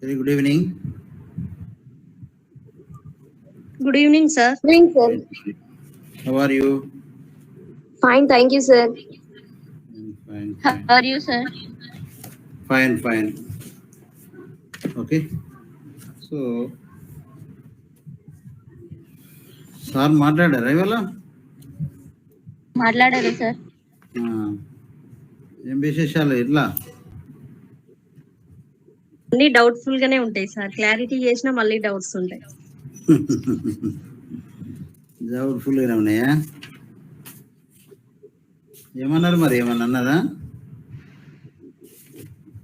Very good evening. Good evening, sir. Evening, sir. How are you? Fine, thank you, sir. Fine, How fine. are you, sir? Fine. Okay. So, sir మాట్లాడారా ఇవాళ? మాట్లాడారు sir. ఏం విశేషాలు ఇట్లా? అన్ని doubtful గానే ఉంటాయి సార్. క్లారిటీ చేసినా మళ్ళీ డౌట్స్ ఉంటాయి. డౌట్ఫుల్ గానే ఉన్నాయా? ఏమన్నారు మరి? ఏమన్నా అన్నారా?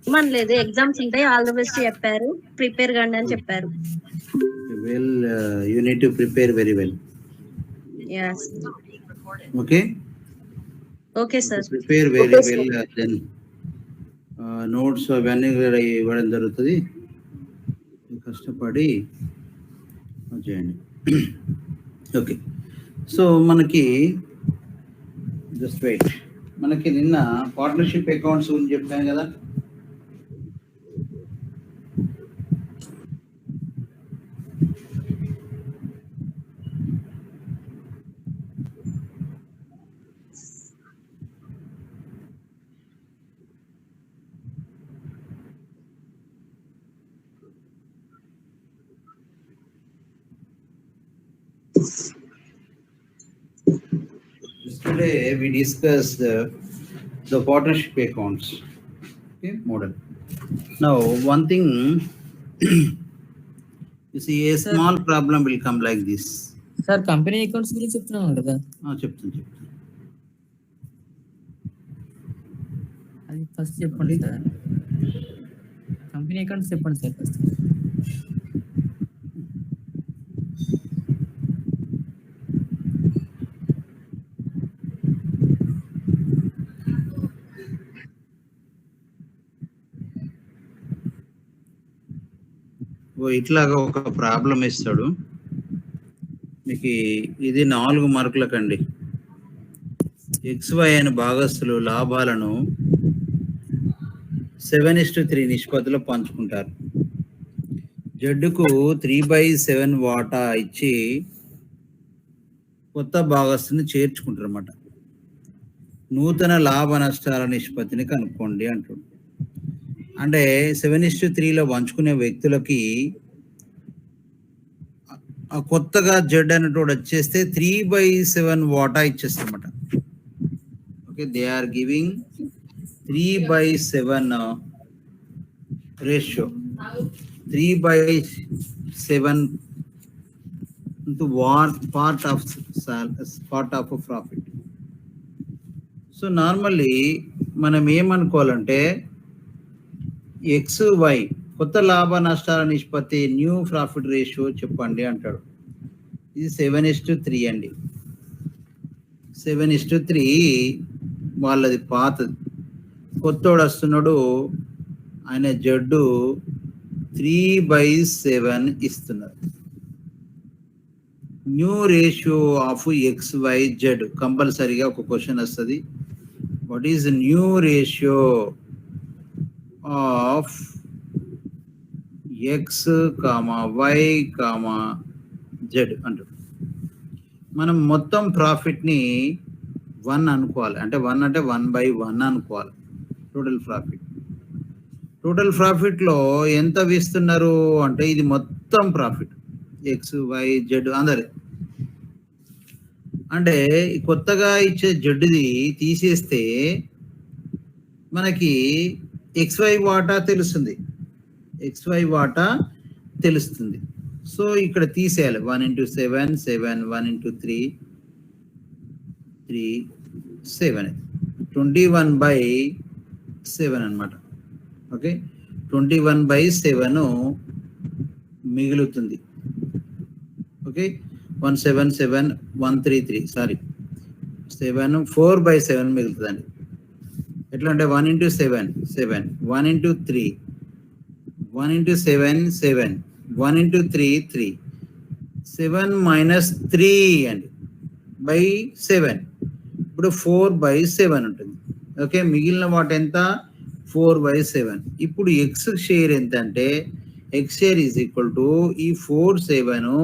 ఏమనలేదు, ఎగ్జామ్స్ ఉంటాయి, ఆల్ ది బెస్ట్ చెప్పారు, ప్రిపేర్ కండి అని చెప్పారు. Well, you need to prepare very well. Yes. Okay sir. Prepare very well. Then notes అవన్నీ కూడా ఇవ్వడం జరుగుతుంది. కష్టపడి చేయండి. ఓకే. సో మనకి జస్ట్ వెయిట్. మనకి నిన్న పార్ట్నర్షిప్ అకౌంట్స్ గురించి చెప్పాను కదా. Yesterday we discussed the partnership accounts model. Now one thing, you see, a small problem will come like this. Sir, company accounts గురించి చెప్తున్నాను కదా. చెప్తాను. అది ఫస్ట్ చెప్పండి సార్. కంపెనీ అకౌంట్స్ చెప్పండి సార్ ఫస్ట్. ఇట్లాగా ఒక ప్రాబ్లం ఇస్తాడు మీకు. ఇది 4 మార్కులకండి. XY అనే భాగస్తులు లాభాలను 7:3 నిష్పత్తిలో పంచుకుంటారు. జడ్డుకు 3/7 వాటా ఇచ్చి కొత్త భాగస్తుని చేర్చుకుంటారు అన్నమాట. నూతన లాభ నష్టాల నిష్పత్తిని కనుక్కోండి అంటాడు. అంటే 7:3లో పంచుకునే వ్యక్తులకి కొత్తగా జడ్ అనేటోడు వచ్చేస్తే 3/7 వాటా ఇచ్చేస్తారన్నమాట. Okay, they are giving 3/7 ratio. 3/7 into part of profit. So normally మనం ఏమనుకోవాలంటే XY కొత్త లాభ నష్టాల నిష్పత్తి, న్యూ ప్రాఫిట్ రేషియో చెప్పండి అంటాడు. ఇది 7:3 అండి. 7:3 వాళ్ళది పాతది. కొత్తోడు వస్తున్నాడు, ఆయన జడ్డు 3/7 ఇస్తున్నారు. న్యూ రేషియో ఆఫ్ XYZ కంపల్సరీగా ఒక క్వశ్చన్ వస్తుంది. What is new ratio of X, Y, Z అంటారు. మనం మొత్తం ప్రాఫిట్ని 1 అనుకోవాలి. అంటే 1 అంటే 1/1 అనుకోవాలి. టోటల్ ప్రాఫిట్లో ఎంత ఇస్తున్నారు అంటే ఇది మొత్తం ప్రాఫిట్ XYZ అందరి. అంటే కొత్తగా ఇచ్చే జడ్డుది తీసేస్తే మనకి XY వాటా తెలుస్తుంది. సో ఇక్కడ తీసేయాలి. 1 into 7, 7, 1 into 3, 3, 7, 21/7 అనమాట. ఓకే, 21/7 మిగులుతుంది. Okay, 177, 133, sorry 7, 4/7 మిగులుతుందండి. ఎట్లా అంటే 1 into 7, 7, 1 into 3, 1 into 7, 7, 1 into 3, 3, 7 minus 3 అండి by 7. ఇప్పుడు 4/7 ఉంటుంది. ఓకే, మిగిలిన వాటి ఎంత? 4/7. ఇప్పుడు X షేర్ ఎంత అంటే X share is equal to ఈ 4/7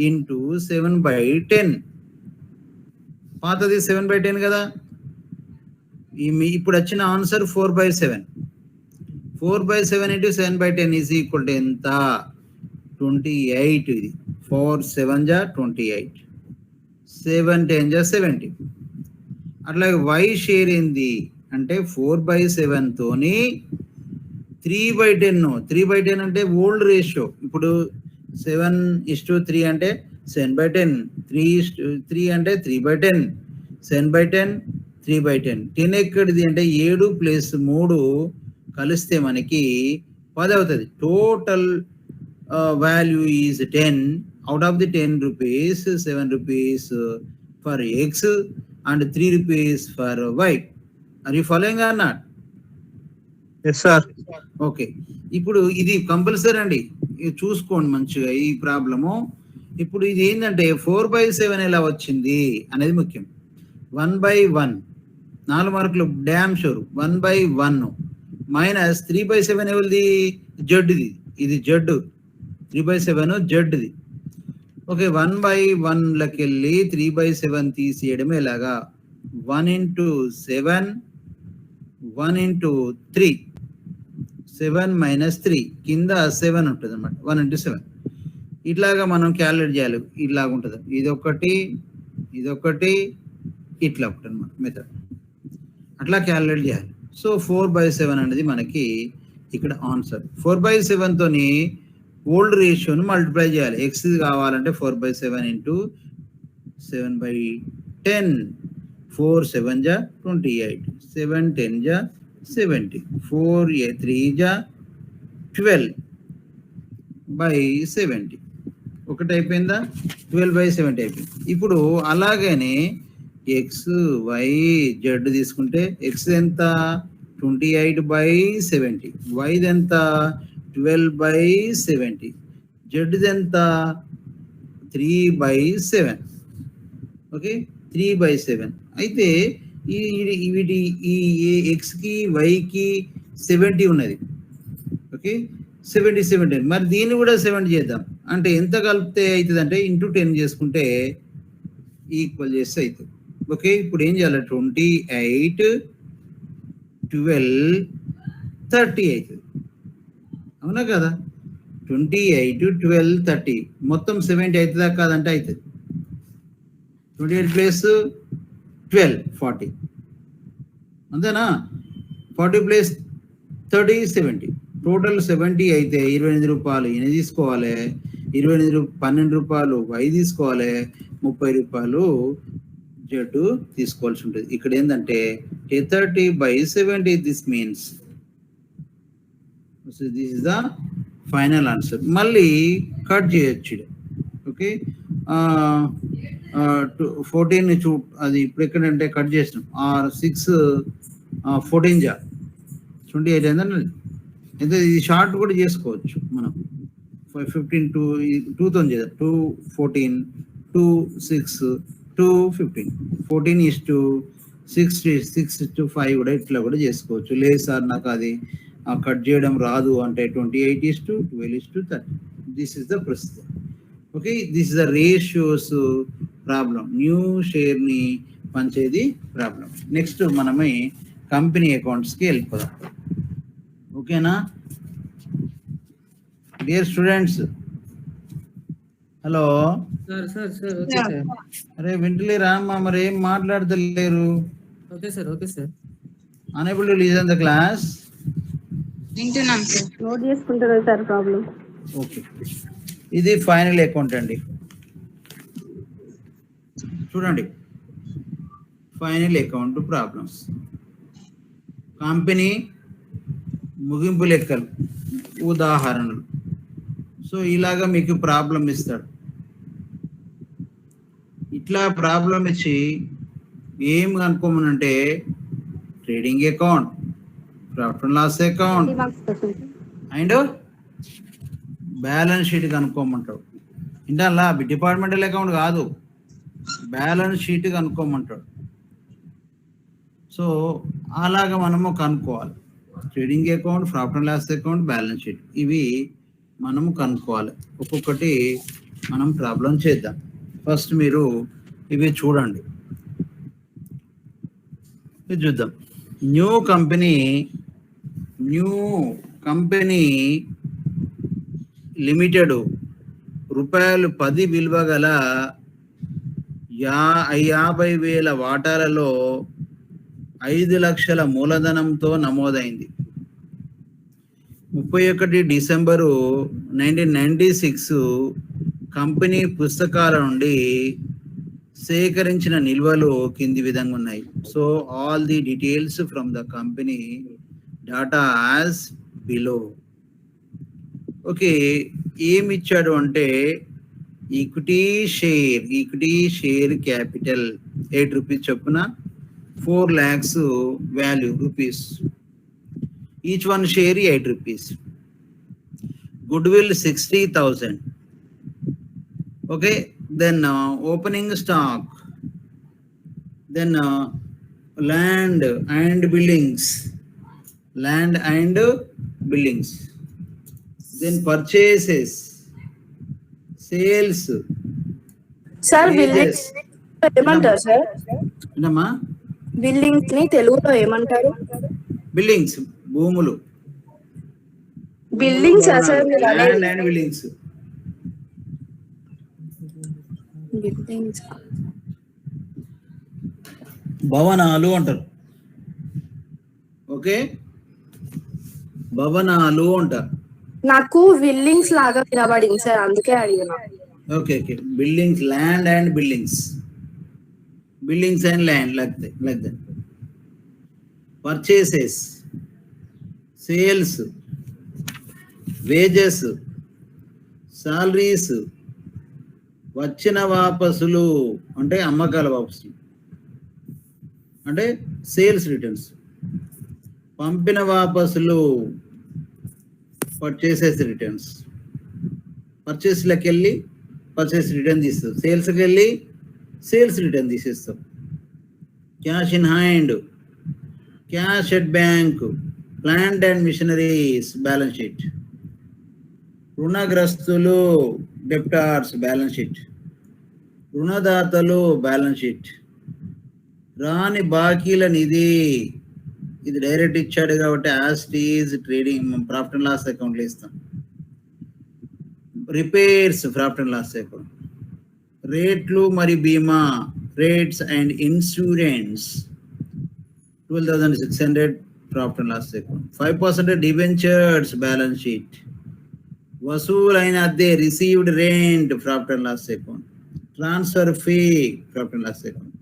ఇంటూ 7/10. పాతది 7/10 కదా. ఇప్పుడు వచ్చిన answer 4/7. 4/7 into 7/10 is equal to ఎంత? 28. ఇది 4 7 జా 28, 7 10 జా 70. అట్లాగే వై షేర్ ఏంది అంటే 4/7 తోని 3/10. 3/10 అంటే ఓల్డ్ రేషియో. ఇప్పుడు 7:3 అంటే 7/10, 3:3 అంటే 3/10, 7/10, 3/10. 10 ఎక్కడిది అంటే 7 + 3 కలిస్తే మనకి 10 అవుతుంది. Total value is 10. Out of the 10 rupees, 7 rupees for x and 3 rupees for y. Are you following or not? Yes, sir. Okay, ఇప్పుడు ఇది కంపల్సరీ అండి, ఇది చూసుకోండి మంచిగా ఈ ప్రాబ్లము. ఇప్పుడు ఇది ఏంటంటే 4/7 ఎలా వచ్చింది అనేది ముఖ్యం. 1/1 4 మార్కులు డ్యామ్ షూర్. 1/1 మైనస్ 3/7 ఎవరిది? జడ్ది. ఇది జడ్. 3/7 జడ్ది. ఓకే, 1/1 లకి వెళ్ళి 3/7 తీసేయడం ఎలాగా? 1 into 7, 1 into 3, 7 minus 3 కింద 7 ఉంటుంది అనమాట. 1 into 7 ఇట్లాగా మనం క్యాలిక్యులేట్ చేయాలి. ఇట్లాగా ఉంటుంది. ఇదొకటి, ఇదొకటి, ఇట్లా ఒకటి అనమాట మెథడ్. అట్లా క్యాలిక్యులేట్ చేయాలి. సో 4/7 అనేది మనకి ఇక్కడ ఆన్సర్. 4/7 తోని ఓల్డ్ రేషియోని మల్టిప్లై చేయాలి. ఎక్స్ కావాలంటే 4/7 ఇంటూ 7/10. 4 7 జా 28, 7 10 జా 70, 4 3 జా 12/70. ఒకటి అయిపోయిందా? 12/70 అయిపోయింది. ఇప్పుడు అలాగనే ఎక్స్ వై జెడ్ తీసుకుంటే ఎక్స్ ఎంత? 28/70, వైది ఎంత? 12/70, జెడ్ ఎంత? 3/7. ఓకే, 3/7. అయితే వీటి ఈ ఎక్స్కి వైకి 70 ఉన్నది. ఓకే, 70. మరి దీన్ని కూడా 70 చేద్దాం. అంటే ఎంత కలిపితే అవుతుంది అంటే ఇంటూ 10 చేసుకుంటే ఈక్వల్ చేస్తే అవుతుంది. ఓకే, ఇప్పుడు ఏం చేయాలి? 28, 12, 30 అవుతుంది. అవునా కదా? 28, 12, 30 మొత్తం 70 అవుతుందా కాదంటే అవుతుంది. 28 + 12 40. అంతేనా? 40 + 30 70. టోటల్ 70 అయితే 28 రూపాయలు ఈయన తీసుకోవాలి, 12 రూపాయలు వై తీసుకోవాలి, 30 రూపాయలు జెడ్ తీసుకోవాల్సి ఉంటుంది. ఇక్కడ ఏంటంటే 30/70. This means this is the final answer. మళ్ళీ కట్ చేయొచ్చు. ఓకే, 14 చూ అది ఇప్పుడు ఎక్కడంటే కట్ చేసినాం. 6 14 జా 28 అయిందండి. అయితే ఇది షార్ట్ కూడా చేసుకోవచ్చు మనం. 15 2తో చేద్దాం. 2 14 2 6 2 15. 14:6:5 కూడా ఇట్లా కూడా చేసుకోవచ్చు. లేదు సార్ నాకు అది కట్ చేయడం రాదు అంటే 28:12:30. This is the procedure. Okay, this is the ratios problem. New షేర్ని పంచేది ప్రాబ్లం. నెక్స్ట్ మనమే కంపెనీ అకౌంట్స్కి వెళ్ళిపోదాం. ఓకేనా dear students? Hello sir okay sir. అరే వింటలేరా అమ్మా? మరి ఏం మాట్లాడతలేరు? Okay sir. Unable to listen the class. వింటున్నాం సార్. నోట్ చేసుకుంటారా సార్ ప్రాబ్లం? ఓకే, ఇది ఫైనల్ అకౌంట్ అండి. చూడండి, ఫైనల్ అకౌంట్ ప్రాబ్లమ్స్. కంపెనీ ముగింపు లెక్కలు ఉదాహరణలు. సో ఇలాగా మీకు ప్రాబ్లం ఇస్తాడు. ఇట్లా ప్రాబ్లం ఇచ్చి ఏం కనుక్కోమనంటే trading account, profit and loss account and balance sheet కనుక్కోమంటాడు. ఇంటల్లా డిపార్ట్మెంటల్ అకౌంట్ కాదు, బ్యాలెన్స్ షీట్ కనుక్కోమంటాడు. సో అలాగా మనము కనుక్కోవాలి. Trading account, profit and loss account, balance sheet. ఇవి మనం కనుక్కోవాలి. ఒక్కొక్కటి మనం ప్రాబ్లం చేద్దాం. ఫస్ట్ మీరు ఇవి చూడండి, ఇది చూద్దాం. న్యూ కంపెనీ లిమిటెడ్ రూపాయలు 10 విలువ గల 50,000 వాటాలలో 5 లక్షల మూలధనంతో నమోదైంది. 31 డిసెంబరు 1996 కంపెనీ పుస్తకాల నుండి సేకరించిన నిల్వలు కింది విధంగా ఉన్నాయి. So all the details from the company data as below. Okay, ఏమి ఇచ్చాడు అంటే ఈక్విటీ షేర్ క్యాపిటల్ 8 రూపీస్ చొప్పున 4 lakhs value rupees. Each one share 8 rupees. Good will 60,000. Okay, then opening stock, then land and buildings, then purchases, sales, sir wages. Buildings ఏమంటారు sir? ఏంటమ్మా? Buildings ని తెలుగులో ఏమంటారు? Buildings భూములు. బిల్డింగ్స్ సార్ మీరు land అనేది? And buildings. Buildings భవనాలు అంటారు. ఓకే, భవనాలు అంటారు. నాకు బిల్డింగ్స్ లాగా వినబడింది సార్, అందుకే అడిగినా. Okay, buildings, land and buildings and land like that. Purchases, sales, wages, salaries, వచ్చిన వాపసులు అంటే అమ్మకాల వాపసులు అంటే సేల్స్ రిటర్న్స్, పంపిన వాపసులు పర్చేసెస్ రిటర్న్స్. పర్చేస్లకు వెళ్ళి పర్చేస్ రిటర్న్ తీస్తాం, సేల్స్కి వెళ్ళి సేల్స్ రిటర్న్ తీసేస్తాం. Cash in hand, cash at bank, plant and machineries balance sheet. రుణగ్రస్తులు డెప్టార్స్ బ్యాలెన్స్ షీట్, రుణదాతలు బ్యాలెన్స్ షీట్. రాని బాకీల నిధి, ఇది డైరెక్ట్ ఇచ్చాడు కాబట్టి యాస్టీజ్ ట్రేడింగ్ ప్రాఫిట్ అండ్ లాస్ అకౌంట్లో ఇస్తాం. Repairs profit and loss account. రేట్లు మరియు బీమా, rates and insurance 12,600 profit and loss account. 5% debentures balance sheet. వసూలైన అద్దె received rent profit and loss account. Transfer fee profit and loss account.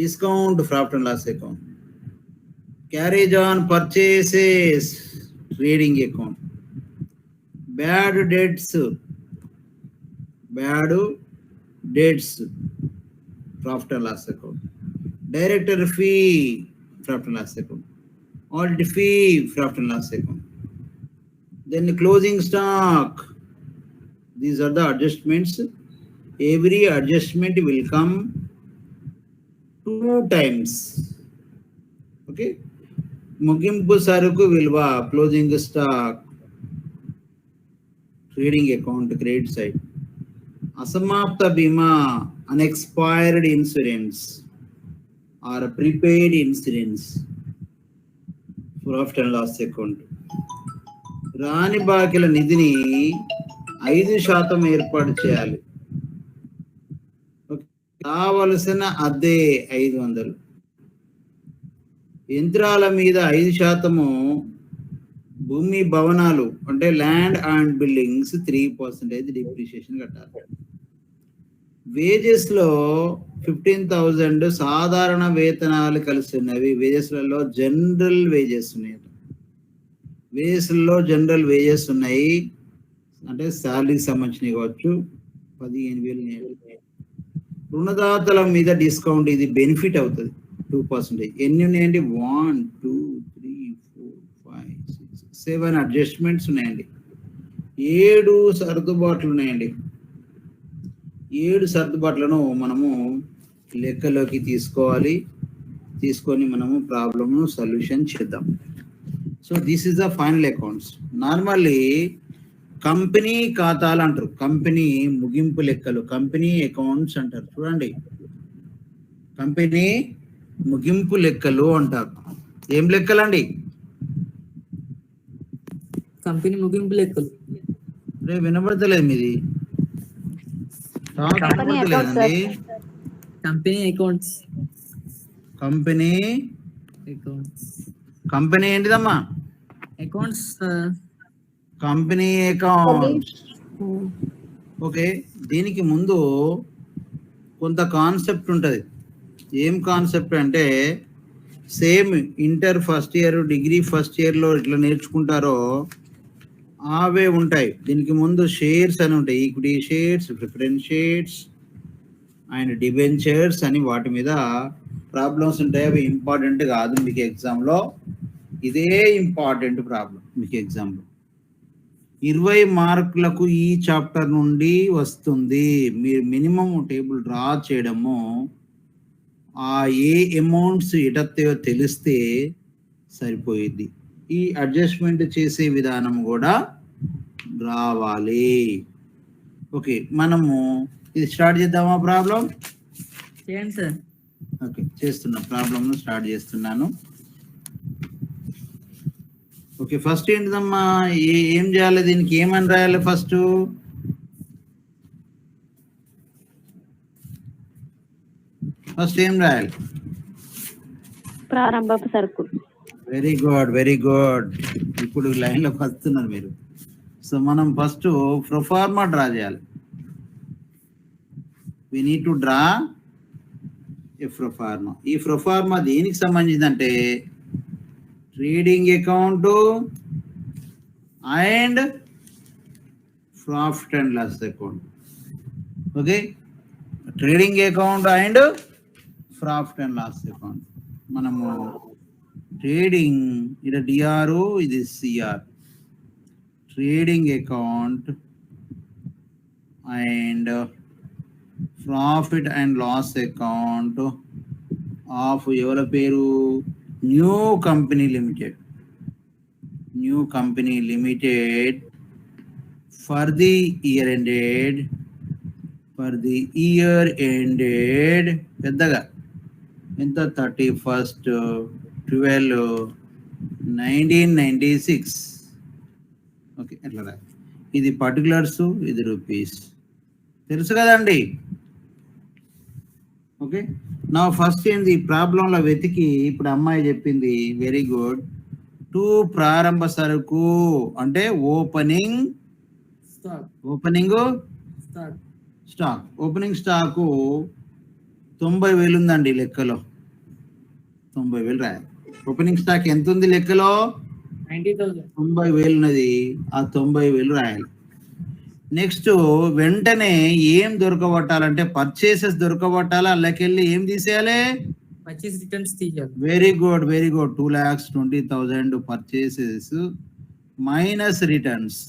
Discount profit and loss account. Carriage on purchases trading account. Bad debts profit and loss account. Director fee profit and loss account. Audit fee profit and loss account. Then closing stock. These are the adjustments. Every adjustment will come 2 times. Okay. ముగింపు సరుకు విలువ, closing stock, trading account credit side. అసమాప్త బీమా, unexpired insurance or prepaid insurance, profit and loss account. రాని బాకీల నిధిని 5% ఏర్పాటు చేయాలి. కావలసిన అద్దె 500. యంత్రాల మీద 5%, భూమి భవనాలు అంటే ల్యాండ్ అండ్ బిల్డింగ్స్ 3% డిప్రిషియేషన్ కట్టాలి. వేజెస్ లో 15,000 సాధారణ వేతనాలు కలిసి ఉన్నవి. వేజెస్లలో జనరల్ వేజెస్ ఉన్నాయి. వేజెస్లలో జనరల్ వేజెస్ ఉన్నాయి అంటే శాలరీకి సంబంధించినవి కావచ్చు. 15,000. రుణదాతల మీద డిస్కౌంట్, ఇది బెనిఫిట్ అవుతుంది 2%. ఎన్ని ఉన్నాయండి? 1 2 3 4 5 6 7 అడ్జస్ట్మెంట్స్ ఉన్నాయండి. 7 సర్దుబాట్లు ఉన్నాయండి. 7 సర్దుబాట్లను మనము లెక్కలోకి తీసుకోవాలి. తీసుకొని మనము ప్రాబ్లమ్ సొల్యూషన్ చేద్దాం. So this is the final accounts. Normally company ఖాతాలు అంటారు, కంపెనీ ముగింపు లెక్కలు, కంపెనీ అకౌంట్స్ అంటారు. చూడండి, కంపెనీ ముగింపు లెక్కలు అంటారు. ఏం లెక్కలండి? కంపెనీ ముగింపు లెక్కలు. రే వినబడతలేదు మీది, వినబడతలేదండి. Company accounts. Company accounts. Company ఏంటిదమ్మా? అకౌంట్స్. Company accounts. ఓకే, దీనికి ముందు కొంత కాన్సెప్ట్ ఉంటుంది. ఏం కాన్సెప్ట్ అంటే, same inter first year, degree first ఇయర్లో ఇట్లా నేర్చుకుంటారో అవే ఉంటాయి. దీనికి ముందు షేర్స్ అని ఉంటాయి, equity shares, preference shares and debentures అని వాటి మీద ప్రాబ్లమ్స్ ఉంటాయి. అవి ఇంపార్టెంట్ కాదు మీకు ఎగ్జామ్లో, ఇదే ఇంపార్టెంట్ ప్రాబ్లం మీకు ఎగ్జామ్లో. 20 మార్కులకు ఈ చాప్టర్ నుండి వస్తుంది. మీరు మినిమం టేబుల్ డ్రా చేయడము, ఆ ఏ అమౌంట్స్ ఎటత్తాయో తెలిస్తే సరిపోయింది. ఈ అడ్జస్ట్మెంట్ చేసే విధానం కూడా రావాలి. ఓకే, మనము ఇది స్టార్ట్ చేద్దామా ప్రాబ్లం? చేయండి సార్. ఓకే, చేస్తున్నా, ప్రాబ్లమ్ను స్టార్ట్ చేస్తున్నాను. ఓకే, ఫస్ట్ ఏంటిదమ్మా, ఏం చేయాలి? దీనికి ఏమని రాయాలి? ఫస్ట్ ఏం రాయాలి? ప్రారంభపు సరుకులు. Very good, very good. ఇప్పుడు లైన్లోకి వస్తున్నారు మీరు. సో మనం ఫస్ట్ ప్రొఫార్మా డ్రా చేయాలి. We need to draw a proforma. ఈ ప్రొఫార్మా దేనికి సంబంధించిందంటే, trading account and profit and loss account. Okay, trading account and profit and loss account. మనము ట్రేడింగ్, ఇది డిఆర్, ఇది CR, trading account and profit and loss account of ఎవరి పేరు? New company limited. New company limited for the year ended, for the year ended పెద్దగా ఎంత? 31/12/1996. Okay, ఎట్లా రా? ఇది పర్టికులర్స్, ఇది రూపీస్, తెలుసు కదండి. ఓకే, నా ఫస్ట్ ఏంది ప్రాబ్లంలో వెతికి, ఇప్పుడు అమ్మాయి చెప్పింది వెరీ గుడ్. టు ప్రారంభ సరుకు అంటే opening stock. Stock. Opening stock 90,000 ఉందండి లెక్కలో. 90,000 రాయాలి. ఓపెనింగ్ స్టాక్ ఎంత ఉంది లెక్కలో? 90,000. 90,000 ఉన్నది. ఆ 90,000 రాయాలి. నెక్స్ట్ వెంటనే ఏం దొరకబట్టాలంటే పర్చేసెస్ దొరకబట్టాలి. అల్లకెళ్ళి ఏం తీసేయాలి? పర్చేస్ రిటర్న్స్ తీయాలి. Very good, very good. 2,20,000 purchases minus returns.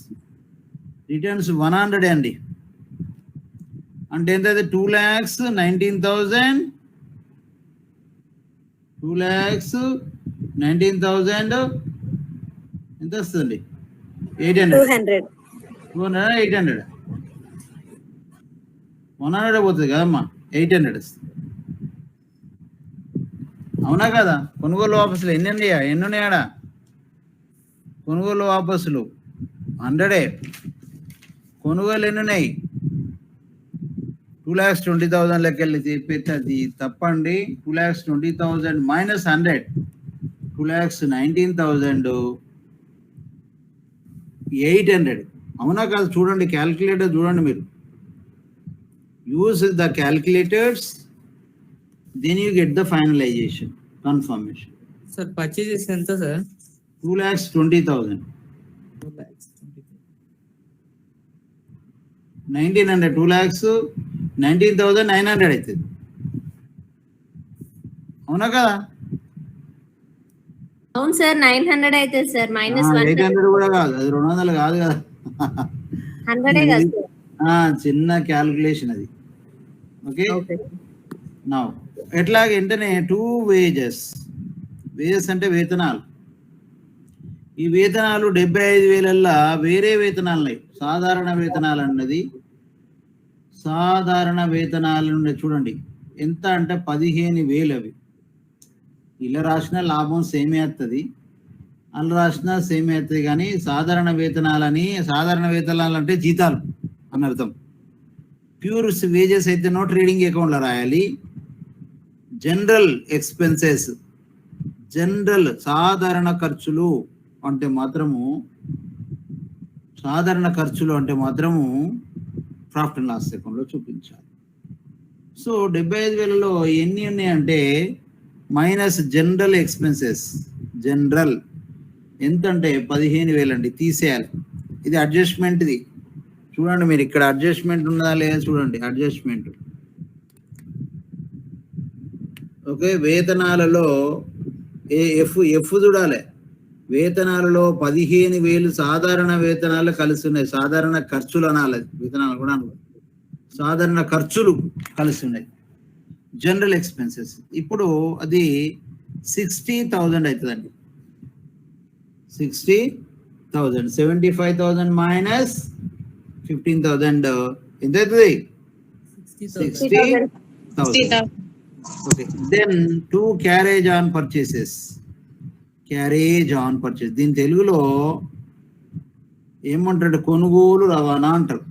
Returns 100 అండి. అంటే ఎంత? 2,19,000. 2,19,000 ఎంత వస్తుంది? 800. 800 100 పోతుంది కదమ్మా, 800 వస్తుంది. అవునా కదా? కొనుగోలు వాపసులు ఎన్ని ఉన్నాయాడా? కొనుగోలు వాపసులు 100. కొనుగోలు ఎన్ని ఉన్నాయి? 2,20,000 లెక్కెళ్ళి చెప్పేది అది తప్పండి. 2,20,000 మైనస్ 100, 2,19,800. అవునా కాదు? చూడండి, క్యాల్కులేటర్ చూడండి మీరు. Use the calculators, then you get the finalization confirmation. Sir purchases ఎంత సార్? 2,20,000. 1,900. 2,19,900 అవుతుంది. అవునా కదా? అవును సార్, 900 అయితే సార్, మైనస్ 800 కూడా కాదు, అది 200 కాదు కదా. 100 కదా సార్. చిన్న క్యాల్కులేషన్ అది. ఓకే, నా ఎట్లాగ వెంటనే 2 వేజెస్. వేజెస్ అంటే వేతనాలు. ఈ వేతనాలు 75,000 వేరే వేతనాలు ఉన్నాయి. సాధారణ వేతనాలు అన్నది సాధారణ వేతనాలు చూడండి ఎంత అంటే 15,000 అవి. ఇలా రాసిన లాభం సేమే వస్తుంది, అలా రాసిన సేమే వస్తుంది. కానీ సాధారణ వేతనాలు అంటే జీతాలు అని అర్థం. ప్యూర్ వేజెస్ అయితేనో ట్రేడింగ్ అకౌంట్లో రాయాలి. జనరల్ ఎక్స్పెన్సెస్, జనరల్ సాధారణ ఖర్చులు అంటే మాత్రము ప్రాఫిట్ అండ్ లాస్ అకౌంట్లో చూపించాలి. సో 75,000లో ఎన్ని ఉన్నాయంటే మైనస్ జనరల్ ఎక్స్పెన్సెస్. జనరల్ ఎంతంటే 15,000 అండి, తీసేయాలి. ఇది అడ్జస్ట్మెంట్ది. చూడండి మీరు ఇక్కడ అడ్జస్ట్మెంట్ ఉన్నదా లేదా చూడండి. Adjustment okay. వేతనాలలో ఎఫ్ చూడాలి. వేతనాలలో 15,000 సాధారణ వేతనాలు కలిసి ఉన్నాయి. సాధారణ ఖర్చులు అనాలి, వేతనాలు కూడా అనాలి. సాధారణ ఖర్చులు కలిసి ఉన్నాయి. జనరల్ ఎక్స్పెన్సెస్ ఇప్పుడు అది 60,000 అవుతుందండి. 60,000 75,000 మైనస్ 15,000 ఎంత అవుతుంది? 60,000. Okay. Then 2 carriage on purchases. దీని తెలుగులో ఏమంటాడు? కొనుగోలు రవాణా అంటారు.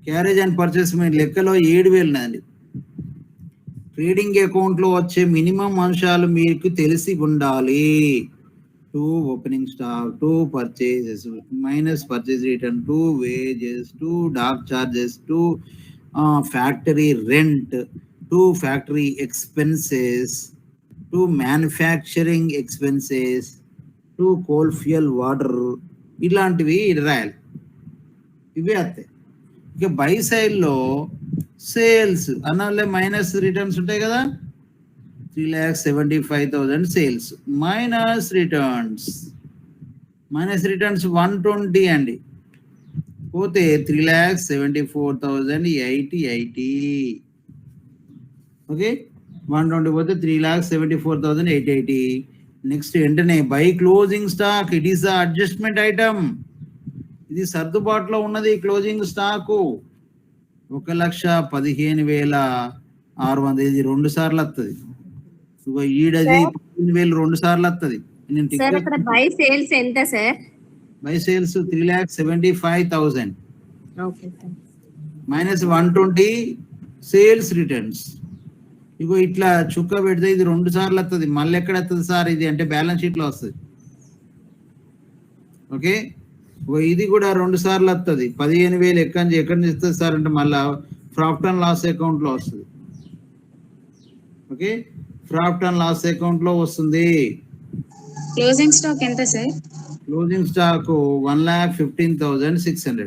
క్యారేజ్ అండ్ పర్చేస్ మీ లెక్కలో 7,000 అండి. ట్రేడింగ్ అకౌంట్లో వచ్చే మినిమం అంశాలు మీకు తెలిసి ఉండాలి. 2 opening stock, 2 purchases, minus purchase return, 2 wages, 2 dock charges, 2 factory rent, 2 factory expenses, 2 manufacturing expenses, 2 coal fuel water. ఇలాంటివి రాయాలి. ఇవి వస్తాయి. ఇక బై సైడ్లో సేల్స్ అనాలే మైనస్ రిటర్న్స్ ఉంటాయి కదా. 3,75,000 సేల్స్ మైనస్ రిటర్న్స్ 120 అండి. పోతే 3,74,880. ఓకే. 120 పోతే 3,74,880. నెక్స్ట్ వెంటనే by closing stock. It is the adjustment item. ఇది సర్దుబాటులో ఉన్నది క్లోజింగ్ స్టాకు. 1,15,600. ఇది 2 సార్లు వస్తుంది. ఈడది 15,000 2 సార్లు వస్తుంది. బై సేల్స్ ఎంత సార్? By sales 3,75,000 minus 120 sales returns. ఇగో ఇట్లా చుక్క పెడితే ఇది 2 సార్లు వస్తుంది. మళ్ళీ ఎక్కడ వస్తుంది సార్ ఇది అంటే బ్యాలెన్స్ షీట్లో వస్తుంది. ఓకే. ఇది కూడా 2 సార్లు వస్తుంది. 15,000 ఎక్కడి నుంచి ఇస్తుంది సార్ అంటే మళ్ళీ ప్రాఫిట్ అండ్ లాస్ అకౌంట్లో వస్తుంది. ఓకే. ప్రాఫిట్ అండ్ లాస్ అకౌంట్లో వస్తుంది. క్లోజింగ్ స్టాక్ ఎంత సార్? Closing stock 1,15,600.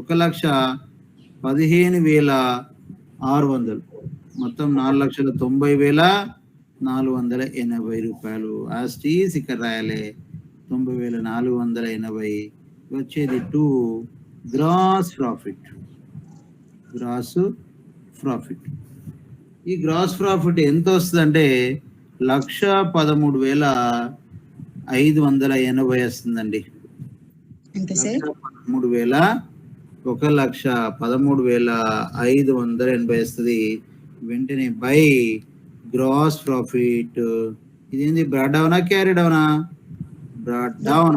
1,15,600. మొత్తం 4,90,480 రూపాయలు. ఆస్టీస్ ఇక్కడ రాయాలి 90,480. వచ్చేది 2 గ్రాస్ ప్రాఫిట్. ఈ గ్రాస్ ప్రాఫిట్ ఎంత వస్తుంది అంటే 1,13,580 వస్తుందండి. 1,13,580 వస్తుంది. వెంటనే బై గ్రాస్ ప్రాఫిట్. ఇదేంది బ్రాడ్ డౌనా క్యారీ డౌనా? Brought down.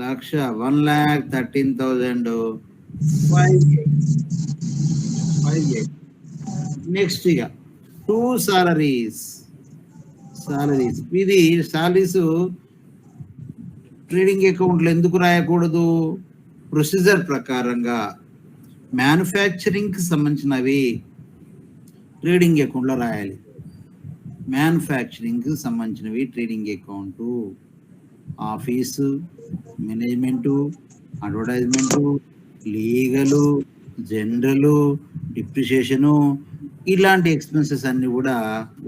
1,13,058. నెక్స్ట్ ఇక 2 సాలరీస్. ఇది సాలరీస్ ట్రేడింగ్ అకౌంట్లో ఎందుకు రాయకూడదు? ప్రొసీజర్ ప్రకారంగా మ్యానుఫ్యాక్చరింగ్కి సంబంధించినవి ట్రేడింగ్ అకౌంట్లో రాయాలి. మ్యానుఫ్యాక్చరింగ్కి సంబంధించినవి trading account. Office, management, advertisement, legal, general, depreciation ఇలాంటి ఎక్స్పెన్సెస్ అన్ని కూడా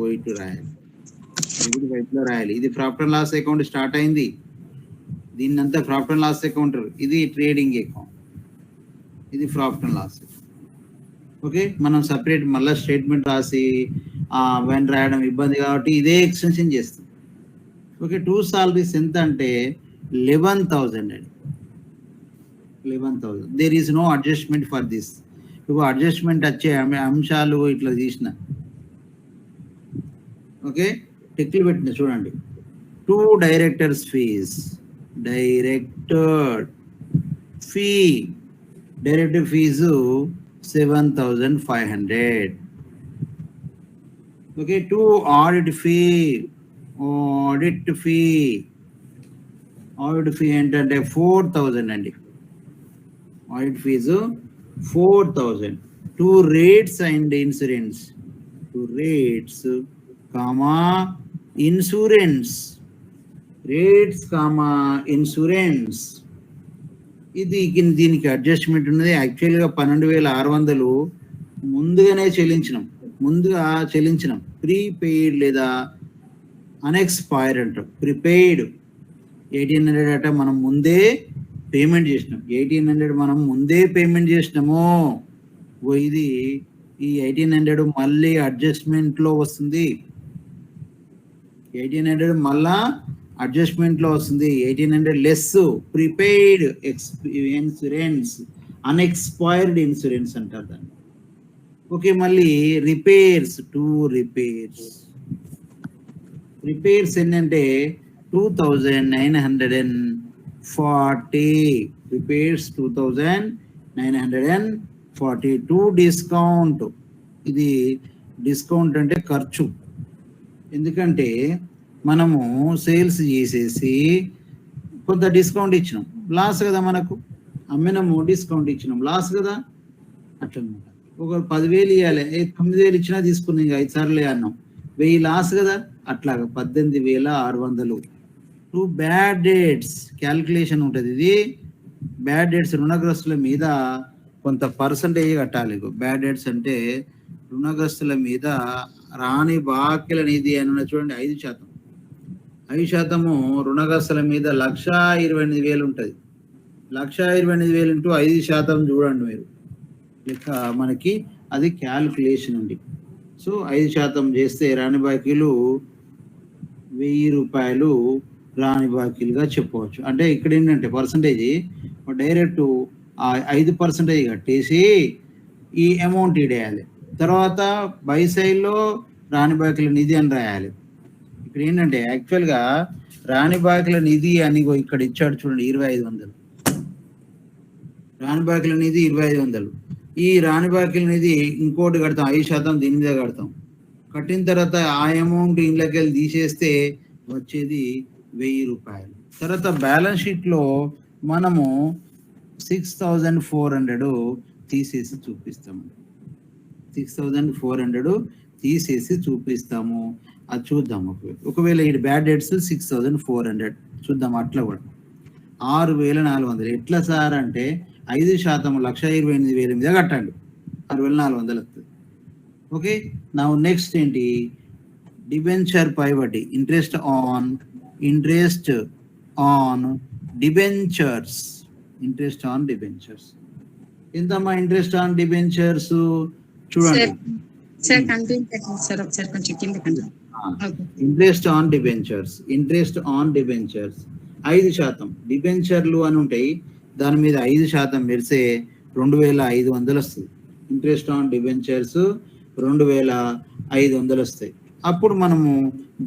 వైట్ రాయాలి. ఇది profit and loss account start అయింది. దీన్నంతా ప్రాఫిట్ అండ్ లాస్ అకౌంట్. ఇది ట్రేడింగ్ అకౌంట్. ఇది ప్రాఫిట్ అండ్ లాస్. ఓకే. మనం సపరేట్ మళ్ళీ స్టేట్మెంట్ రాసి వెన్ రాయడం ఇబ్బంది కాబట్టి ఇదే ఎక్స్టెన్షన్ చేస్తాం. ఓకే, 2 సాలరీస్ ఎంత అంటే 11,000 అండి. 11,000. There is no adjustment for this. ఇప్పుడు అడ్జస్ట్మెంట్ వచ్చే అంశాలు ఇట్లా తీసిన. ఓకే, టిక్లు పెట్టిన చూడండి. 2 directors fees, director fees 7,500. Okay, 2 audit fee ఏంటంటే 4,000 అండి. Audit fees 4,000. 2 rates and insurance, 2 rates comma insurance, rates comma insurance. ఇది దీనికి అడ్జస్ట్మెంట్ ఉన్నది. యాక్చువల్గా 12,600 ముందుగా చెల్లించినాం. ప్రీపెయిడ్ లేదా అన్ఎక్స్పైర్డ్ అంటాం. ప్రీపెయిడ్ 1,800 అట మనం ముందే పేమెంట్ చేసినాం. 1,800 మనం ముందే పేమెంట్ చేసినాము. ఇది ఈ 1,800 మళ్ళీ అడ్జస్ట్మెంట్లో వస్తుంది. 1,800 మళ్ళా అడ్జస్ట్మెంట్లో వస్తుంది. 1,800 less prepaid insurance, unexpired insurance అంటారు దాన్ని. ఓకే, మళ్ళీ రిపేర్స్, 2 రిపేర్స్ ఏంటంటే 2,940. రిపేర్స్ 2,940. 2 డిస్కౌంట్, ఇది డిస్కౌంట్ అంటే ఖర్చు. ఎందుకంటే మనము సేల్స్ చేసేసి కొంత డిస్కౌంట్ ఇచ్చినాం, లాస్ కదా మనకు. అమ్మినాము, డిస్కౌంట్ ఇచ్చినాం, లాస్ కదా. అట్లనమాట. ఒక 10,000 ఇవ్వాలి, 9,000 ఇచ్చినా తీసుకున్నాం, 5 సార్లు అన్నాం, 1,000 లాస్ కదా. అట్లాగా 18,600. 2 బ్యాడ్ డేట్స్ క్యాల్కులేషన్ ఉంటుంది. ఇది బ్యాడ్ డేట్స్ రుణగ్రస్తుల మీద కొంత పర్సంటేజ్ కట్టాలి. బ్యాడ్ డేట్స్ అంటే రుణగ్రస్తుల మీద రాని బాకీల నిధి అని చూడండి, 5%. 5% రుణగ్రస్తుల మీద 1,28,000 ఉంటుంది. 1,28,000 ఇంటూ 5% చూడండి మీరు లెక్క, మనకి అది క్యాల్కులేషన్ ఉంది. సో 5% చేస్తే రాని బాకీలు 1,000 రూపాయలు రాని బాకీలుగా చెప్పవచ్చు. అంటే ఇక్కడ ఏంటంటే పర్సంటేజ్ డైరెక్ట్ 5% కట్టేసి ఈ అమౌంట్ ఇడేయాలి. తర్వాత బై సైడ్లో రాని బాకీల నిధి అని రాయాలి. ఇక్కడ ఏంటంటే యాక్చువల్గా రాని బాకీల నిధి అని ఇక్కడ ఇచ్చాడు చూడండి, 2,500. రాని బాకీల నిధి 2,500. ఈ రాని బాకీల నిధి ఇంకోటి కడతాం, 5% దీని మీద కడతాం. కట్టిన తర్వాత ఆ అమౌంట్ ఇంట్లోకి వెళ్ళి తీసేస్తే వచ్చేది 1,000 రూపాయలు. తర్వాత బ్యాలెన్స్ షీట్లో మనము 6,400 తీసేసి చూపిస్తాము. 6,400 తీసేసి చూపిస్తాము. అది చూద్దాం. ఒకవేళ ఈ బ్యాడ్ డేట్స్ 6,400 చూద్దాం. అట్లా కూడా 6,400 ఎట్లా సార్ అంటే 5% 1,28,000 మీద కట్టండి, 6,400 వస్తుంది. ఓకే, నా నెక్స్ట్ ఏంటి, డిబెంచర్ పై వడ్డీ, ఇంట్రెస్ట్ ఆన్ డిబెంచర్స్. ఎంతమ్మా ఇంట్రెస్ట్ ఆన్ డిబెంచర్స్ చూడండి. సార్ కనిపించట్లేదు సార్, ఒకసారి కొంచెం కింద ఇంట్రెస్ట్ ఆన్ డిబెంచర్స్ 5%. డిబెంచర్లు అని ఉంటాయి, దాని మీద 5% పెడితే 2,500 వస్తుంది. ఇంట్రెస్ట్ ఆన్ డిబెంచర్స్ 2,500 వస్తాయి. అప్పుడు మనము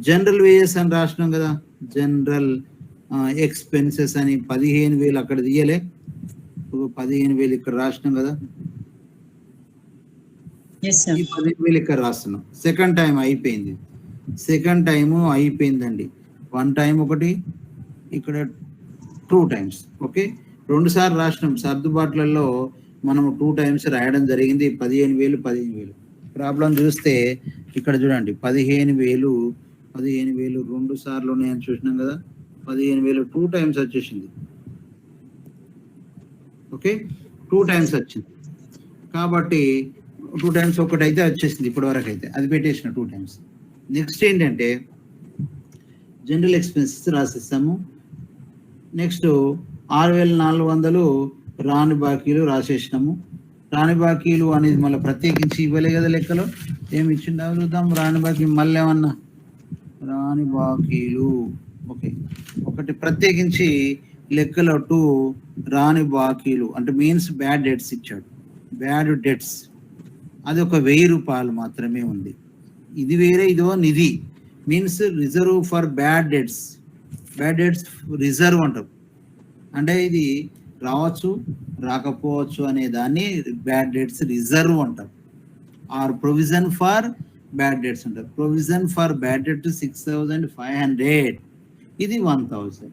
జనరల్ వేజెస్ అని రాసినాం కదా, జనరల్ ఎక్స్పెన్సెస్ అని 15,000 అక్కడ తీయలే, 15,000 ఇక్కడ రాసినాం కదా. ఈ 15,000 ఇక్కడ రాస్తున్నాం. సెకండ్ టైం అయిపోయిందండి. 1 టైం ఒకటి, ఇక్కడ 2 టైమ్స్. ఓకే, 2 సార్లు రాసినాం. సర్దుబాట్లలో మనము 2 టైమ్స్ రాయడం జరిగింది. 15,000. ప్రాబ్లం చూస్తే ఇక్కడ చూడండి, 15,000 2 సార్లు ఉన్నాయని చూసినాం కదా. 15,000 2 టైమ్స్ వచ్చేసింది. ఓకే, 2 టైమ్స్ వచ్చింది కాబట్టి 2 టైమ్స్ ఒకటైతే వచ్చేసింది ఇప్పటి వరకు అయితే, అది పెట్టేసిన 2 టైమ్స్. నెక్స్ట్ ఏంటంటే జనరల్ ఎక్స్పెన్సెస్ రాసిస్తాము. నెక్స్ట్ 6,400 రాని బాకీలు రాసేసినాము. రాని బాకీలు అనేది మళ్ళీ ప్రత్యేకించి ఇవ్వలే కదా లెక్కలో, ఏమి ఇచ్చిందా చూద్దాం. రాని బాకీ మళ్ళీ ఏమన్నా రాని బాకీలు ఓకే, ఒకటి ప్రత్యేకించి లెక్కలో 2 రాని బాకీలు అంటే మీన్స్ బ్యాడ్ డెట్స్ ఇచ్చాడు. బ్యాడ్ డెట్స్ అది ఒక 1000 రూపాయలు మాత్రమే ఉంది. ఇది వేరే, ఇదో నిధి means reserve for bad debts. Bad debts reserve అంటారు. అంటే ఇది రావచ్చు రాకపోవచ్చు అనే దాన్ని బ్యాడ్ డెట్స్ రిజర్వ్ అంటారు. Or provision for bad debts అంటారు. ప్రొవిజన్ ఫర్ బ్యాడ్ డెట్ 6500, ఇది 1000.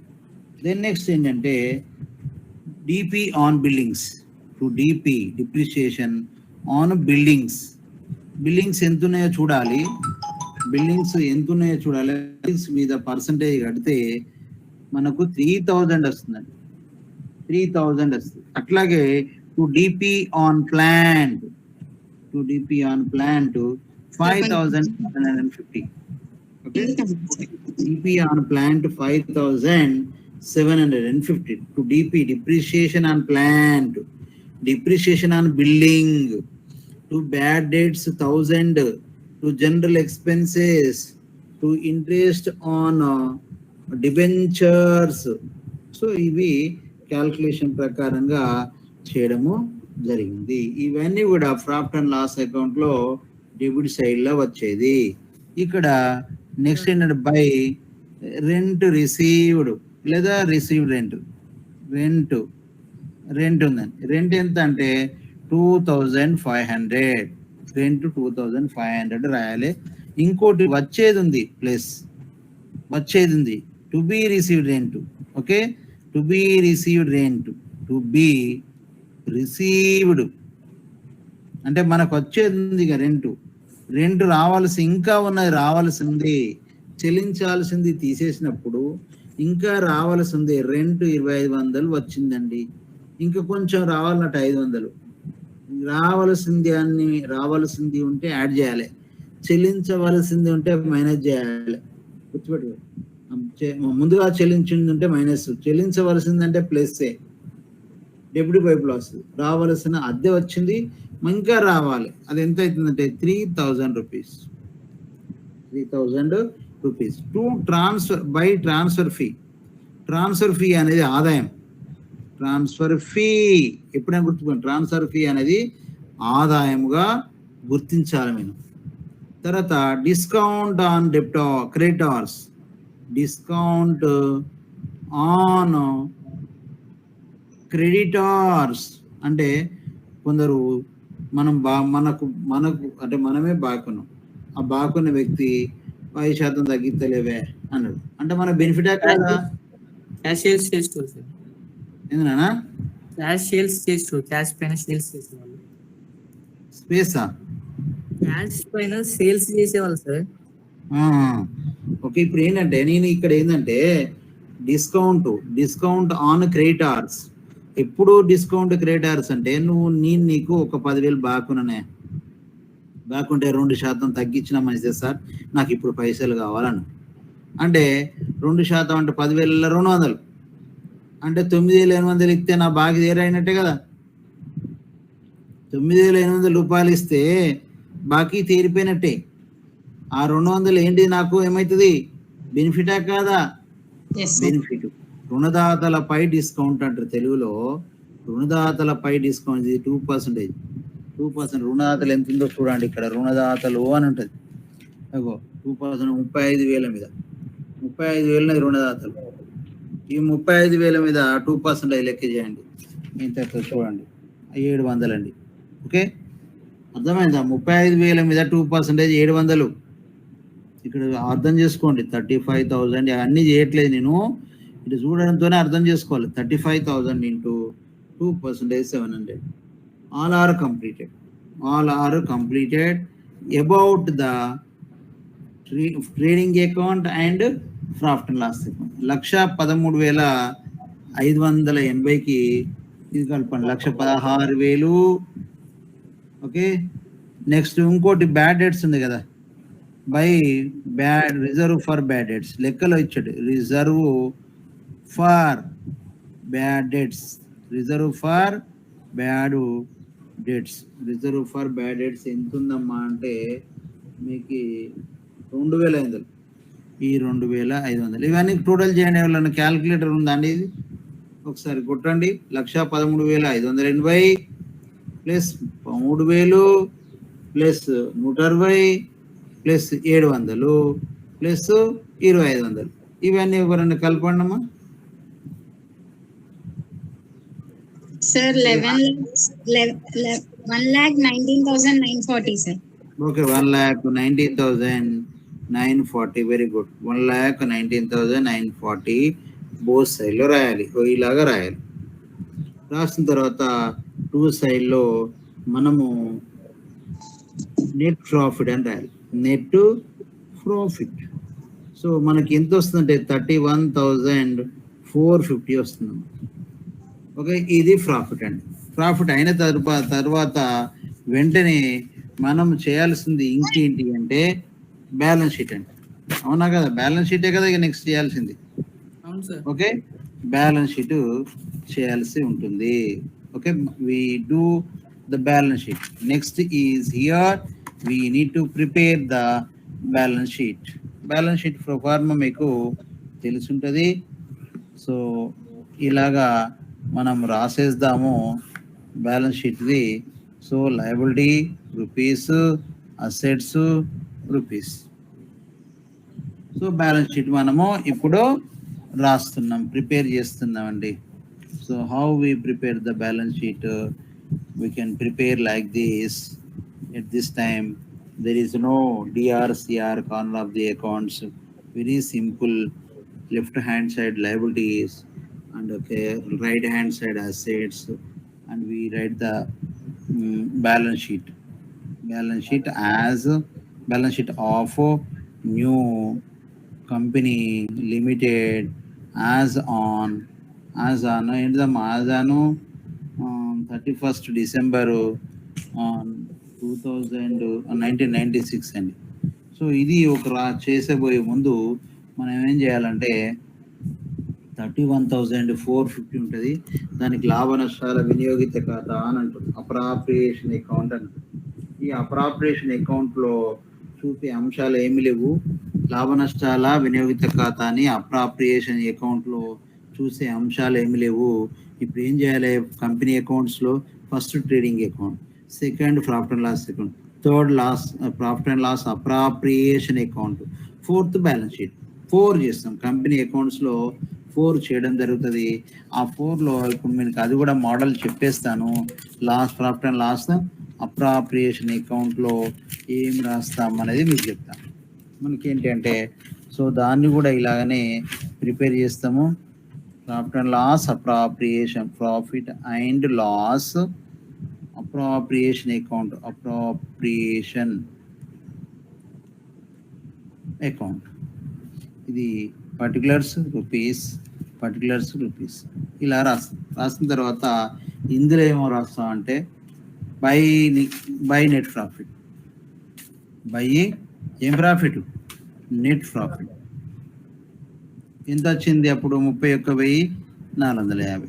దెన్ నెక్స్ట్ ఏంటంటే DP on buildings. To DP depreciation on buildings. Buildings ఎంత ఉన్నాయో చూడాలి. బిల్డింగ్స్ ఎంత ఉన్నాయో చూడాలి. బిల్డింగ్స్ మీద పర్సంటేజ్ కడితే మనకు 3000 వస్తుందండి. 3000 వస్తుంది. అట్లాగే to DP on plant. To DP on plant 5750. Okay, DP on plant 5750. To DP depreciation on plant, depreciation on building, to bad debts 1000, to general expenses, to interest on debentures. So ఇవి calculation ప్రకారంగా చేయడము జరిగింది. ఇవన్నీ కూడా profit and loss account లో debit side లో వచ్చేది. ఇక్కడ నెక్స్ట్ ఏంటంటే బై రెంట్ రిసీవ్డ్ లేదా రిసీవ్డ్ రెంట్ ఉందండి. రెంట్ ఎంత అంటే 2500. రెంట్ 2500 రాయాలి. ఇంకోటి వచ్చేది ఉంది, ప్లస్ వచ్చేది ఉంది to be received rent. Okay, to be received rent, to be received అంటే మనకు వచ్చేది ఉంది ఇక రెంట్ రావాల్సి, ఇంకా ఉన్నది రావాల్సింది, చెల్లించాల్సింది తీసేసినప్పుడు ఇంకా రావాల్సింది. రెంట్ 2500 వచ్చిందండి, ఇంకా కొంచెం రావాలన్నట్టు 500. రావాల్సింది ఉంటే యాడ్ చేయాలి, చెల్లించవలసింది ఉంటే మైనస్ చేయాలి. గుర్తుపెట్టుకో, ముందుగా చెల్లించింది ఉంటే మైనస్, చెల్లించవలసింది అంటే ప్లస్. డెబిట్ వైపులో వస్తుంది. రావాల్సిన అద్దె వచ్చింది, ఇంకా రావాలి, అది ఎంత అవుతుందంటే 3000 rupees. 3000 rupees. To transfer by transfer fee. Transfer fee అనేది ఆదాయం. ట్రాన్స్ఫర్ ఫీ ఎప్పుడైనా గుర్తుకోండి, ట్రాన్స్ఫర్ ఫీ అనేది ఆదాయముగా గుర్తించాలి మేము. తర్వాత discount on creditors. Discount on creditors అంటే కొందరు మనం మనకు అంటే మనమే బాకున్నాం, ఆ బాకున్న వ్యక్తి 5% తగ్గితలేవే అన్నాడు అంటే మన బెనిఫిటే కదా. క్యాష్ సేల్స్ చేస్తారు సార్. ఏందన్నా క్యాష్ సేల్స్ చేస్తారు, క్యాష్ పైన సేల్స్ చేసేవాళ్ళు. స్పేసా? క్యాష్ పైన సేల్స్ చేసేవాళ్ళు సార్. ఓకే, ఇప్పుడు ఏంటంటే నేను ఇక్కడ ఏంటంటే డిస్కౌంట్ ఆన్ క్రెడిటార్స్. ఎప్పుడు డిస్కౌంట్ క్రెడిటార్స్ అంటే నీకు ఒక 10,000 బాకుంటే 2% తగ్గించిన మంచిదే సార్, నాకు ఇప్పుడు పైసలు కావాలను అంటే 2% అంటే 10,000 200 అంటే 9,800 ఇస్తే నా బాకీ తీరైనట్టే కదా. 9,800 రూపాయలు ఇస్తే బాకీ తీరిపోయినట్టే. ఆ 200 ఏంటి నాకు ఏమవుతుంది, బెనిఫిటా కాదా? బెనిఫిట్. రుణదాతలపై డిస్కౌంట్ అంటారు తెలుగులో. రుణదాతలపై డిస్కౌంట్ 2%. 2% రుణదాతలు ఎంత ఉందో చూడండి ఇక్కడ. రుణదాతలు అని ఉంటుంది, అగో 2% 35,000 మీద. 35,000 రుణదాతలు. ఈ 35,000 మీద 2% లెక్క చేయండి ఎంత చూడండి, 700 అండి. ఓకే, అర్థమైందా? 35,000 మీద 2% 700. ఇక్కడ అర్థం చేసుకోండి, 35,000. అన్నీ చేయట్లేదు నేను, ఇటు చూడడంతోనే అర్థం చేసుకోవాలి. 35,000 into 2% 700. All are completed about the trading account and profit and loss account. 1,13,580కి ఇది కలపండి, 1,16,000. ఓకే, నెక్స్ట్ ఇంకోటి బ్యాడ్ డెట్స్ ఉంది కదా, by reserve for bad debts. లెక్కలో ఇచ్చాడు reserve for bad debts. Reserve for bad debts ఎంత ఉందమ్మా అంటే మీకు 2,500. ఈ 2500 ఇవన్నీ టోటల్ చేయండి. ఎవరైనా క్యాల్కులేటర్ ఉందా అండి? ఇది ఒకసారి కొట్టండి. 1,13,580 ప్లస్ 3,000 ప్లస్ 160 ప్లస్ 700 ప్లస్ 2,500 ఇవన్నీ ఎవరన్నా కలపండి అమ్మా. Sir 1,19,940 sir. Okay, 1,19,940. Very good. 1,19,940 both సైడ్లో రాయాలి. ఇలాగా రాయాలి. రాసిన తర్వాత 2 సైడ్లో మనము నెట్ ప్రాఫిట్ అని రాయాలి. Net profit. సో మనకి ఎంత వస్తుందంటే 31,450 వస్తుంది. ఓకే, ఇది ప్రాఫిట్ అండి. ప్రాఫిట్ అయిన తర్వాత వెంటనే మనం చేయాల్సింది ఇంకేంటి అంటే బ్యాలెన్స్ షీట్ అండి. అవునా కదా? బ్యాలెన్స్ షీటే కదా ఇక నెక్స్ట్ చేయాల్సింది. అవును సార్. ఓకే, బ్యాలెన్స్ షీట్ చేయాల్సి ఉంటుంది. Okay, we do the balance sheet. Next is here we need to prepare the balance sheet. Balance sheet form మీకు తెలుసుంటది. సో ఇలాగా మనం రాసేద్దాము బ్యాలెన్స్ షీట్ది. So liability rupees, assets rupees. So balance sheet మనము ఇప్పుడు రాస్తున్నాం, ప్రిపేర్ చేస్తున్నామండి. So how we prepare the balance sheet? We can prepare like this. At this time, there is no DRCR corner of the accounts. Very simple. Left hand side liabilities and okay, right hand side assets, and we write the balance sheet. Balance sheet as balance sheet of new company limited as on 31st December 1996 అండి. So ఇది ఒక చేసేబోయే ముందు మనం ఏం చేయాలంటే 31,450 ఉంటుంది. దానికి లాభ నష్టాల వినియోగిత ఖాతా అని అంటారు. అప్రాప్రియేషన్ అకౌంట్ అని. ఈ అప్రాప్రియేషన్ అకౌంట్లో చూపే అంశాలు ఏమి లేవు. లాభ నష్టాల వినియోగిత ఖాతాని అప్రాప్రియేషన్ అకౌంట్లో చూసే అంశాలు ఏమి లేవు. ఇప్పుడు ఏం చేయాలి? కంపెనీ అకౌంట్స్లో first trading account, second profit and loss account, third profit and loss appropriation account, fourth balance sheet. 4 చేస్తాం. కంపెనీ అకౌంట్స్లో 4 చేయడం జరుగుతుంది. ఆ 4లో ఇప్పుడు మీకు అది కూడా మోడల్ చెప్పేస్తాను. ప్రాఫిట్ అండ్ లాస్ అప్రాప్రియేషన్ అకౌంట్లో ఏం రాస్తాం అనేది మీకు చెప్తాను. మనకేంటి అంటే సో దాన్ని కూడా ఇలాగనే ప్రిపేర్ చేస్తాము. Profit and loss appropriation, profit and loss appropriation account, appropriation account. ఇది పర్టికులర్స్ రూపీస్ ఇలా రాసిన తర్వాత ఇందులో ఏమో రాస్తాం అంటే బై నెట్ ప్రాఫిట్. బై ఏం ప్రాఫిట్? Net profit. ఎంత వచ్చింది అప్పుడు? 31,450.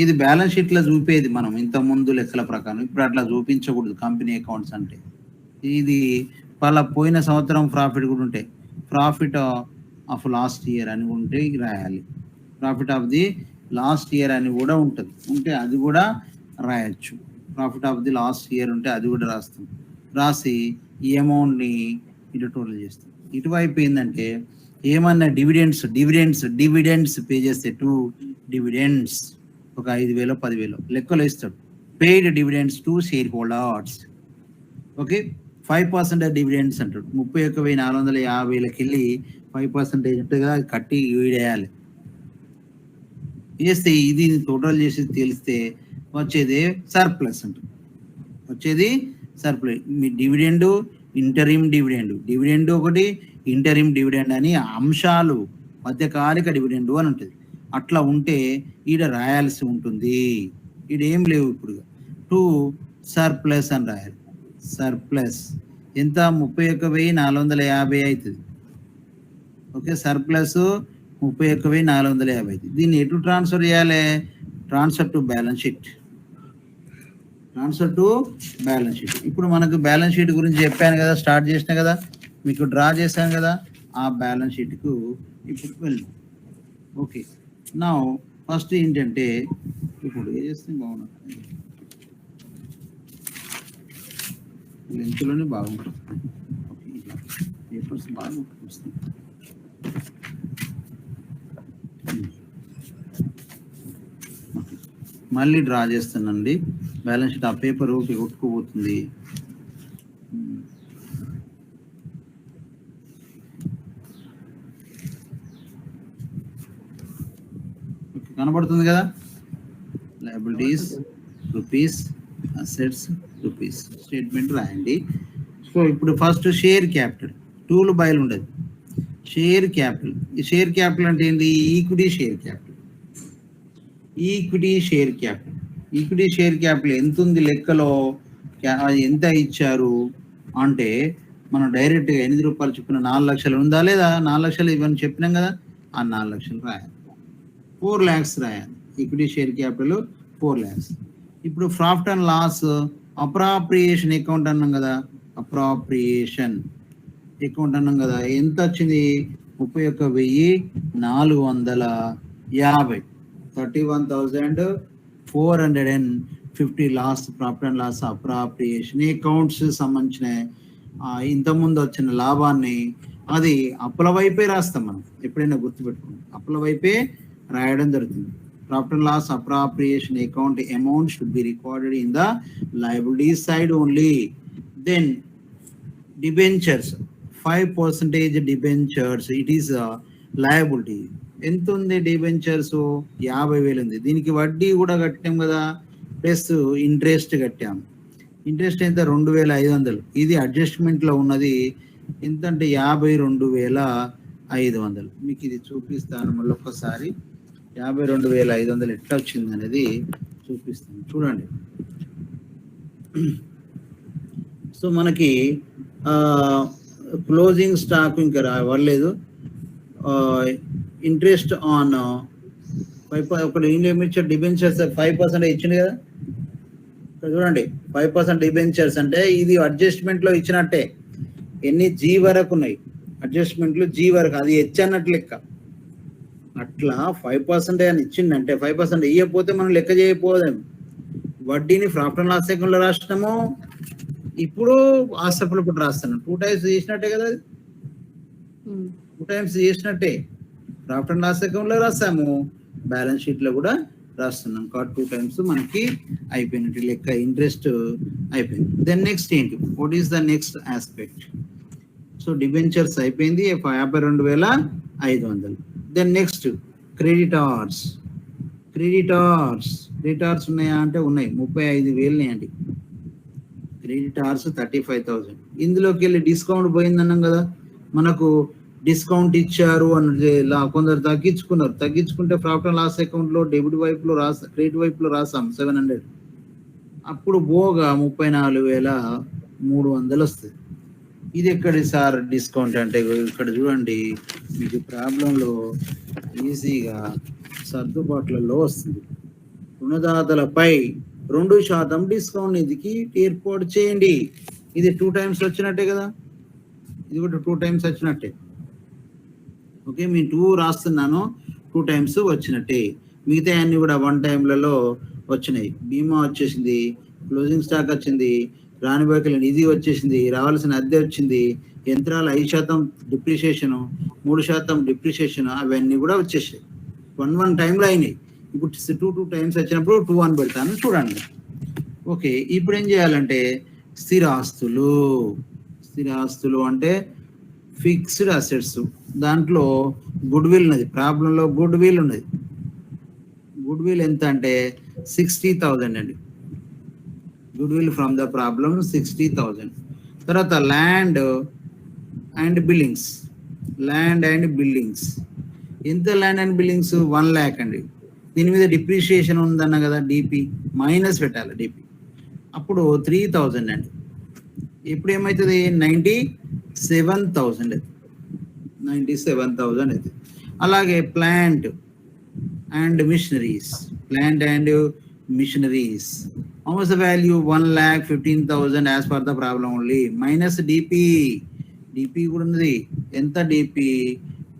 ఇది బ్యాలెన్స్ షీట్లో చూపేది మనం ఇంత ముందు లెక్కల ప్రకారం. ఇప్పుడు అట్లా చూపించకూడదు కంపెనీ అకౌంట్స్ అంటే. ఇది పోయిన సంవత్సరం ప్రాఫిట్ కూడా ఉంటాయి. ప్రాఫిట్ ఆఫ్ లాస్ట్ ఇయర్ అని ఉంటే రాయాలి. Profit of the last year అని కూడా ఉంటుంది. ఉంటే అది కూడా రాయొచ్చు. Profit of the last year ఉంటే అది కూడా రాస్తాం. రాసి ఈ అమౌంట్ని ఇటు టోటల్ చేస్తాం. ఇటువైపు ఏంటంటే ఏమన్నా డివిడెండ్స్ పే చేస్తే 2 డివిడెండ్స్ ఒక 5,000 10,000 లెక్కలు ఇస్తాడు. Paid dividends to share holders. Okay, 5% dividends అంటాడు. 31,450కి వెళ్ళి 5%గా కట్టి వీడేయాలి. వేస్తే ఇది టోటల్ చేసి తెలిస్తే వచ్చేది సర్ప్లస్ అంటారు. వచ్చేది సర్ప్లస్. మీ డివిడెండ్, డివిడెండ్ ఒకటి, ఇంటరిమ్ డివిడెండ్ అని అంశాలు, మధ్యకాలిక డివిడెండ్ అని ఉంటుంది. అట్లా ఉంటే ఈడ రాయాల్సి ఉంటుంది. ఈడేం లేవు. ఇప్పుడు 2 సర్ప్లస్ అని రాయాలి. సర్ప్లస్ ఎంత? 31,450 అవుతుంది. ఓకే, సర్ప్లస్ 31,450 అవుతుంది. దీన్ని ఎటు ట్రాన్స్ఫర్ చేయాలి? Transfer to balance sheet. ఇప్పుడు మనకు బ్యాలెన్స్ షీట్ గురించి చెప్పాను కదా, స్టార్ట్ చేసిన కదా, మీకు డ్రా చేశాను కదా. ఆ బ్యాలెన్స్ షీట్కు ఇప్పుడు వెళ్దాం. ఓకే, నా ఫస్ట్ ఏంటంటే ఇప్పుడు ఏం చేస్తే బాగుంటుంది, లెంత్లోనే బాగుంటుంది. ఓకే, ఇలా పేపర్స్ బాగా వస్తాయి. మళ్ళీ డ్రా చేస్తానండి బ్యాలెన్స్ షీట్. ఆ పేపర్ ఓకే కొట్టుకుపోతుంది. కనబడుతుంది కదా, liabilities rupees, assets rupees, statement రాయండి. సో ఇప్పుడు ఫస్ట్ షేర్ క్యాపిటల్, టూలు బయలు ఉండదు. షేర్ క్యాపిటల్, ఈ షేర్ క్యాపిటల్ అంటే ఏంటి? Equity share capital. Equity share capital, equity share capital ఎంత ఉంది లెక్కలో, ఎంత ఇచ్చారు అంటే మనం డైరెక్ట్గా 8 రూపాయలు చొప్పున 4 లక్షలు ఉందా లేదా? 4 లక్షలు ఇవన్నీ చెప్పినాం కదా, ఆ 4 లక్షలు రాయాలి. 4 lakhs రాయాలి. Equity share capital 4 lakhs. ఇప్పుడు profit and loss appropriation account అన్నాం కదా, అప్రాప్రియేషన్ అకౌంట్ అన్నాం కదా, ఎంత వచ్చింది? 31,450, 31,450 last profit and loss appropriation accounts సంబంధించిన ఇంతకుముందు వచ్చిన లాభాన్ని అది అప్పుల వైపే రాస్తాం మనం. ఎప్పుడైనా గుర్తుపెట్టుకోండి, అప్పుల వైపే రాయడం జరుగుతుంది. Profit and loss appropriation account amount should be recorded in the liability side only. Then debentures 5% debentures, it is liability. ఎంత ఉంది డిబెంచర్స్? 50,000 ఉంది. దీనికి వడ్డీ కూడా కట్టాం కదా, ప్లస్ ఇంట్రెస్ట్ కట్టాం. ఇంట్రెస్ట్ ఎంత? 2,500. ఇది అడ్జస్ట్మెంట్లో ఉన్నది ఎంత అంటే 52,500. మీకు ఇది చూపిస్తాను మళ్ళీ ఒక్కసారి. 52,500 ఎట్లా వచ్చింది అనేది చూపిస్తాను, చూడండి. సో మనకి క్లోజింగ్ స్టాక్ ఇంకా రావలేదు. ఇంట్రెస్ట్ ఆన్ 5, ఒకటి ఇన్లిమిటెడ్ డిబెంచర్స్ 5% ఇచ్చింది కదా, చూడండి. 5% డిబెంచర్స్ అంటే ఇది అడ్జస్ట్మెంట్ లో ఇచ్చినట్టే. ఎన్ని జీ వరకు ఉన్నాయి అడ్జస్ట్మెంట్లు, జీ వరకు, అది హెచ్ అన్నట్టు లెక్క. అట్లా 5% అని ఇచ్చిందంటే 5% ఇవ్వకపోతే మనం లెక్క చేయకపోదాం. వడ్డీని ప్రాఫిట్ అండ్ లాస్ అకౌంట్ లో రాసినాము, ఇప్పుడు ఆస్తులు ఇప్పుడు రాస్తాను. 2 times చేసినట్టే కదా, 2 times చేసినట్టే. ప్రాఫిట్ అండ్ లాస్ అకౌంట్ లో రాస్తాము, బ్యాలెన్స్ షీట్ లో కూడా రాస్తున్నాం. కాబట్టి 2 times మనకి అయిపోయినట్టు లెక్క, ఇంట్రెస్ట్ అయిపోయింది. దెన్ నెక్స్ట్ ఏంటి, what is the next aspect? So debentures అయిపోయింది, 52,500. Then next creditors. క్రెడిటార్స్ ఉన్నాయా అంటే ఉన్నాయి, 35,000 అండి. క్రెడిటార్స్ 35,000. ఇందులోకి వెళ్ళి డిస్కౌంట్ పోయిందన్నాం కదా, మనకు డిస్కౌంట్ ఇచ్చారు అని కొందరు తగ్గించుకుంటే ప్రాఫిట్ అండ్ లాస్ అకౌంట్ లో డెబిట్ వైపులో క్రెడిట్ వైపులో రాసాం 700. అప్పుడు పోగా 34,300 వస్తుంది. ఇది ఎక్కడి సార్ డిస్కౌంట్ అంటే? ఇక్కడ చూడండి, మీకు ప్రాబ్లంలో ఈజీగా సర్దుబాట్లలో వస్తుంది. రుణదాతలపై 2% డిస్కౌంట్ నిధికి ఏర్పాటు చేయండి. ఇది 2 times వచ్చినట్టే కదా, ఇది కూడా 2 times వచ్చినట్టే. ఓకే, మీ 2 రాస్తున్నాను, 2 times వచ్చినట్టే. మిగతా అన్ని కూడా 1 timeలలో వచ్చినాయి. బీమా వచ్చేసింది, క్లోజింగ్ స్టాక్ వచ్చింది, రానిబాకీల నిధి వచ్చేసింది, రావాల్సిన అద్దె వచ్చింది, యంత్రాలు 5% డిప్రిషియేషన్, 3% డిప్రిషియేషన్, అవన్నీ కూడా వచ్చేసాయి. 1 టైంలో అయినాయి. ఇప్పుడు 2 times వచ్చినప్పుడు 2 అని పెడతాను, చూడండి. ఓకే, ఇప్పుడు ఏం చేయాలంటే స్థిరాస్తులు అంటే ఫిక్స్డ్ అసెట్స్. దాంట్లో గుడ్ విల్ ఉన్నది, ప్రాబ్లంలో గుడ్ విల్ ఉన్నది. గుడ్ విల్ ఎంత అంటే 60,000 అండి. Good will from the problem 60,000. తర్వాత ల్యాండ్ అండ్ బిల్డింగ్స్. ఎంత ల్యాండ్ అండ్ బిల్డింగ్స్? 1 lakh అండి. దీని మీద డిప్రిషియేషన్ ఉందన్న కదా, డిపి మైనస్ పెట్టాలి. డిపి అప్పుడు 3,000 అండి. ఇప్పుడు ఏమవుతుంది? 97,000 అవుతుంది. అలాగే plant and machineries how much the value? 1,15,000 as per the problem only, minus DP కూడా ఉన్నది. ఎంత డిపి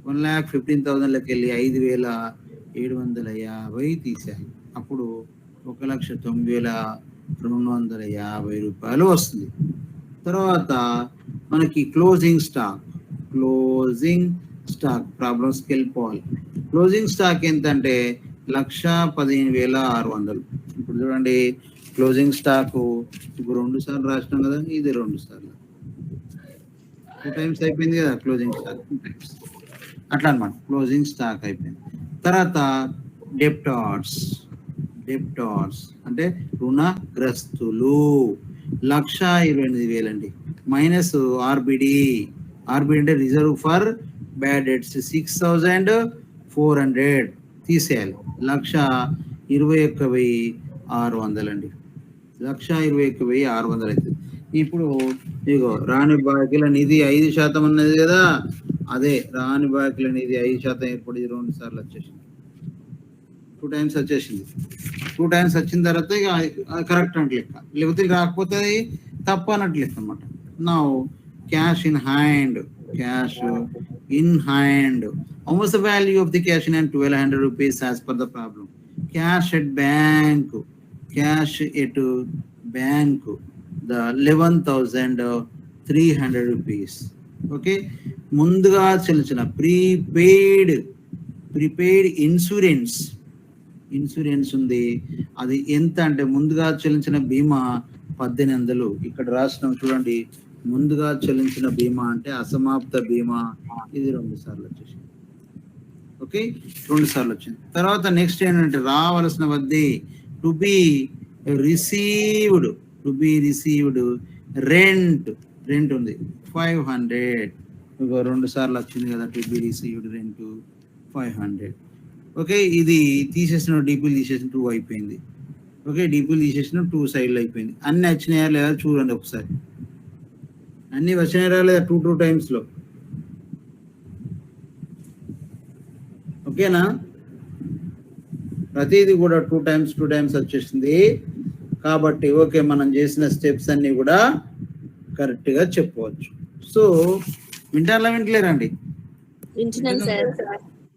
1,15,000 వెళ్ళి 5,750 తీసేయాలి. అప్పుడు 1,90,250 రూపాయలు వస్తుంది. తర్వాత మనకి క్లోజింగ్ స్టాక్ ప్రాబ్లమ్స్కి వెళ్ళిపోవాలి. క్లోజింగ్ స్టాక్ ఎంతంటే 1,15,600. ఇప్పుడు చూడండి క్లోజింగ్ స్టాక్ ఇప్పుడు 2 సార్లు రాసినాం కదా, ఇది 2 సార్లు 2 టైమ్స్ అయిపోయింది కదా క్లోజింగ్ స్టాక్ 2 టైమ్స్ అట్లా అనమాట. క్లోజింగ్ స్టాక్ అయిపోయింది. తర్వాత డెప్టార్స్ అంటే రుణగ్రస్తులు 1,28,000 అండి. మైనస్ ఆర్బిడి అంటే రిజర్వ్ ఫర్ బ్యాడ్ డెట్స్ 6,400 తీసేయాలి. 1,21,600 అండి. 1,21,600 అవుతుంది. ఇప్పుడు ఇగో రాని బాకీల నిధి 5% ఉన్నది కదా, అదే రాని బాకీల నిధి 5% ఏర్పడి 2 సార్లు వచ్చేసింది. 2 టైమ్స్ వచ్చేసింది. 2 టైమ్స్ వచ్చిన తర్వాత ఇక కరెక్ట్ అంటే లెక్క, లేకపోతే రాకపోతే అది తప్పు అన్నట్టు లెక్క అనమాట. నా cash in hand how much the value of the cash in hand? 1,200 rupees as per the problem. Cash at bank the 11,300 rupees. Okay, ముందుగా చెల్లించిన ప్రీపెయిడ్ ఇన్సూరెన్స్ ఉంది. అది ఎంత అంటే ముందుగా చెల్లించిన బీమా 1,800. ఇక్కడ రాసినాం చూడండి, ముందుగా చెల్లించిన బీమా అంటే అసమాప్త బీమా, ఇది 2 సార్లు వచ్చేసింది. ఓకే, 2 సార్లు వచ్చింది. తర్వాత నెక్స్ట్ ఏంటంటే రావాల్సిన వడ్డీ టు బి రిసీవ్డ్ రెంట్ ఉంది 500. ఇంకో 2 సార్లు వచ్చింది కదా to be received rent 500. Okay, ఇది తీసేసిన డీపీలు తీసేసిన 2 అయిపోయింది. ఓకే, డీపీలు తీసేసిన 2 సైడ్లు అయిపోయింది. అన్ని వచ్చినాయా లేదా చూడండి ఒకసారి, అన్ని వచ్చినాయా లేదా 2 టైమ్స్ లో. ఓకేనా, ప్రతిదీ కూడా 2 టైమ్స్ వచ్చేసింది కాబట్టి ఓకే, మనం చేసిన స్టెప్స్ అన్ని కూడా కరెక్ట్ గా చెప్పవచ్చు. సో వింటలేరండి, వింటున్నాను సార్.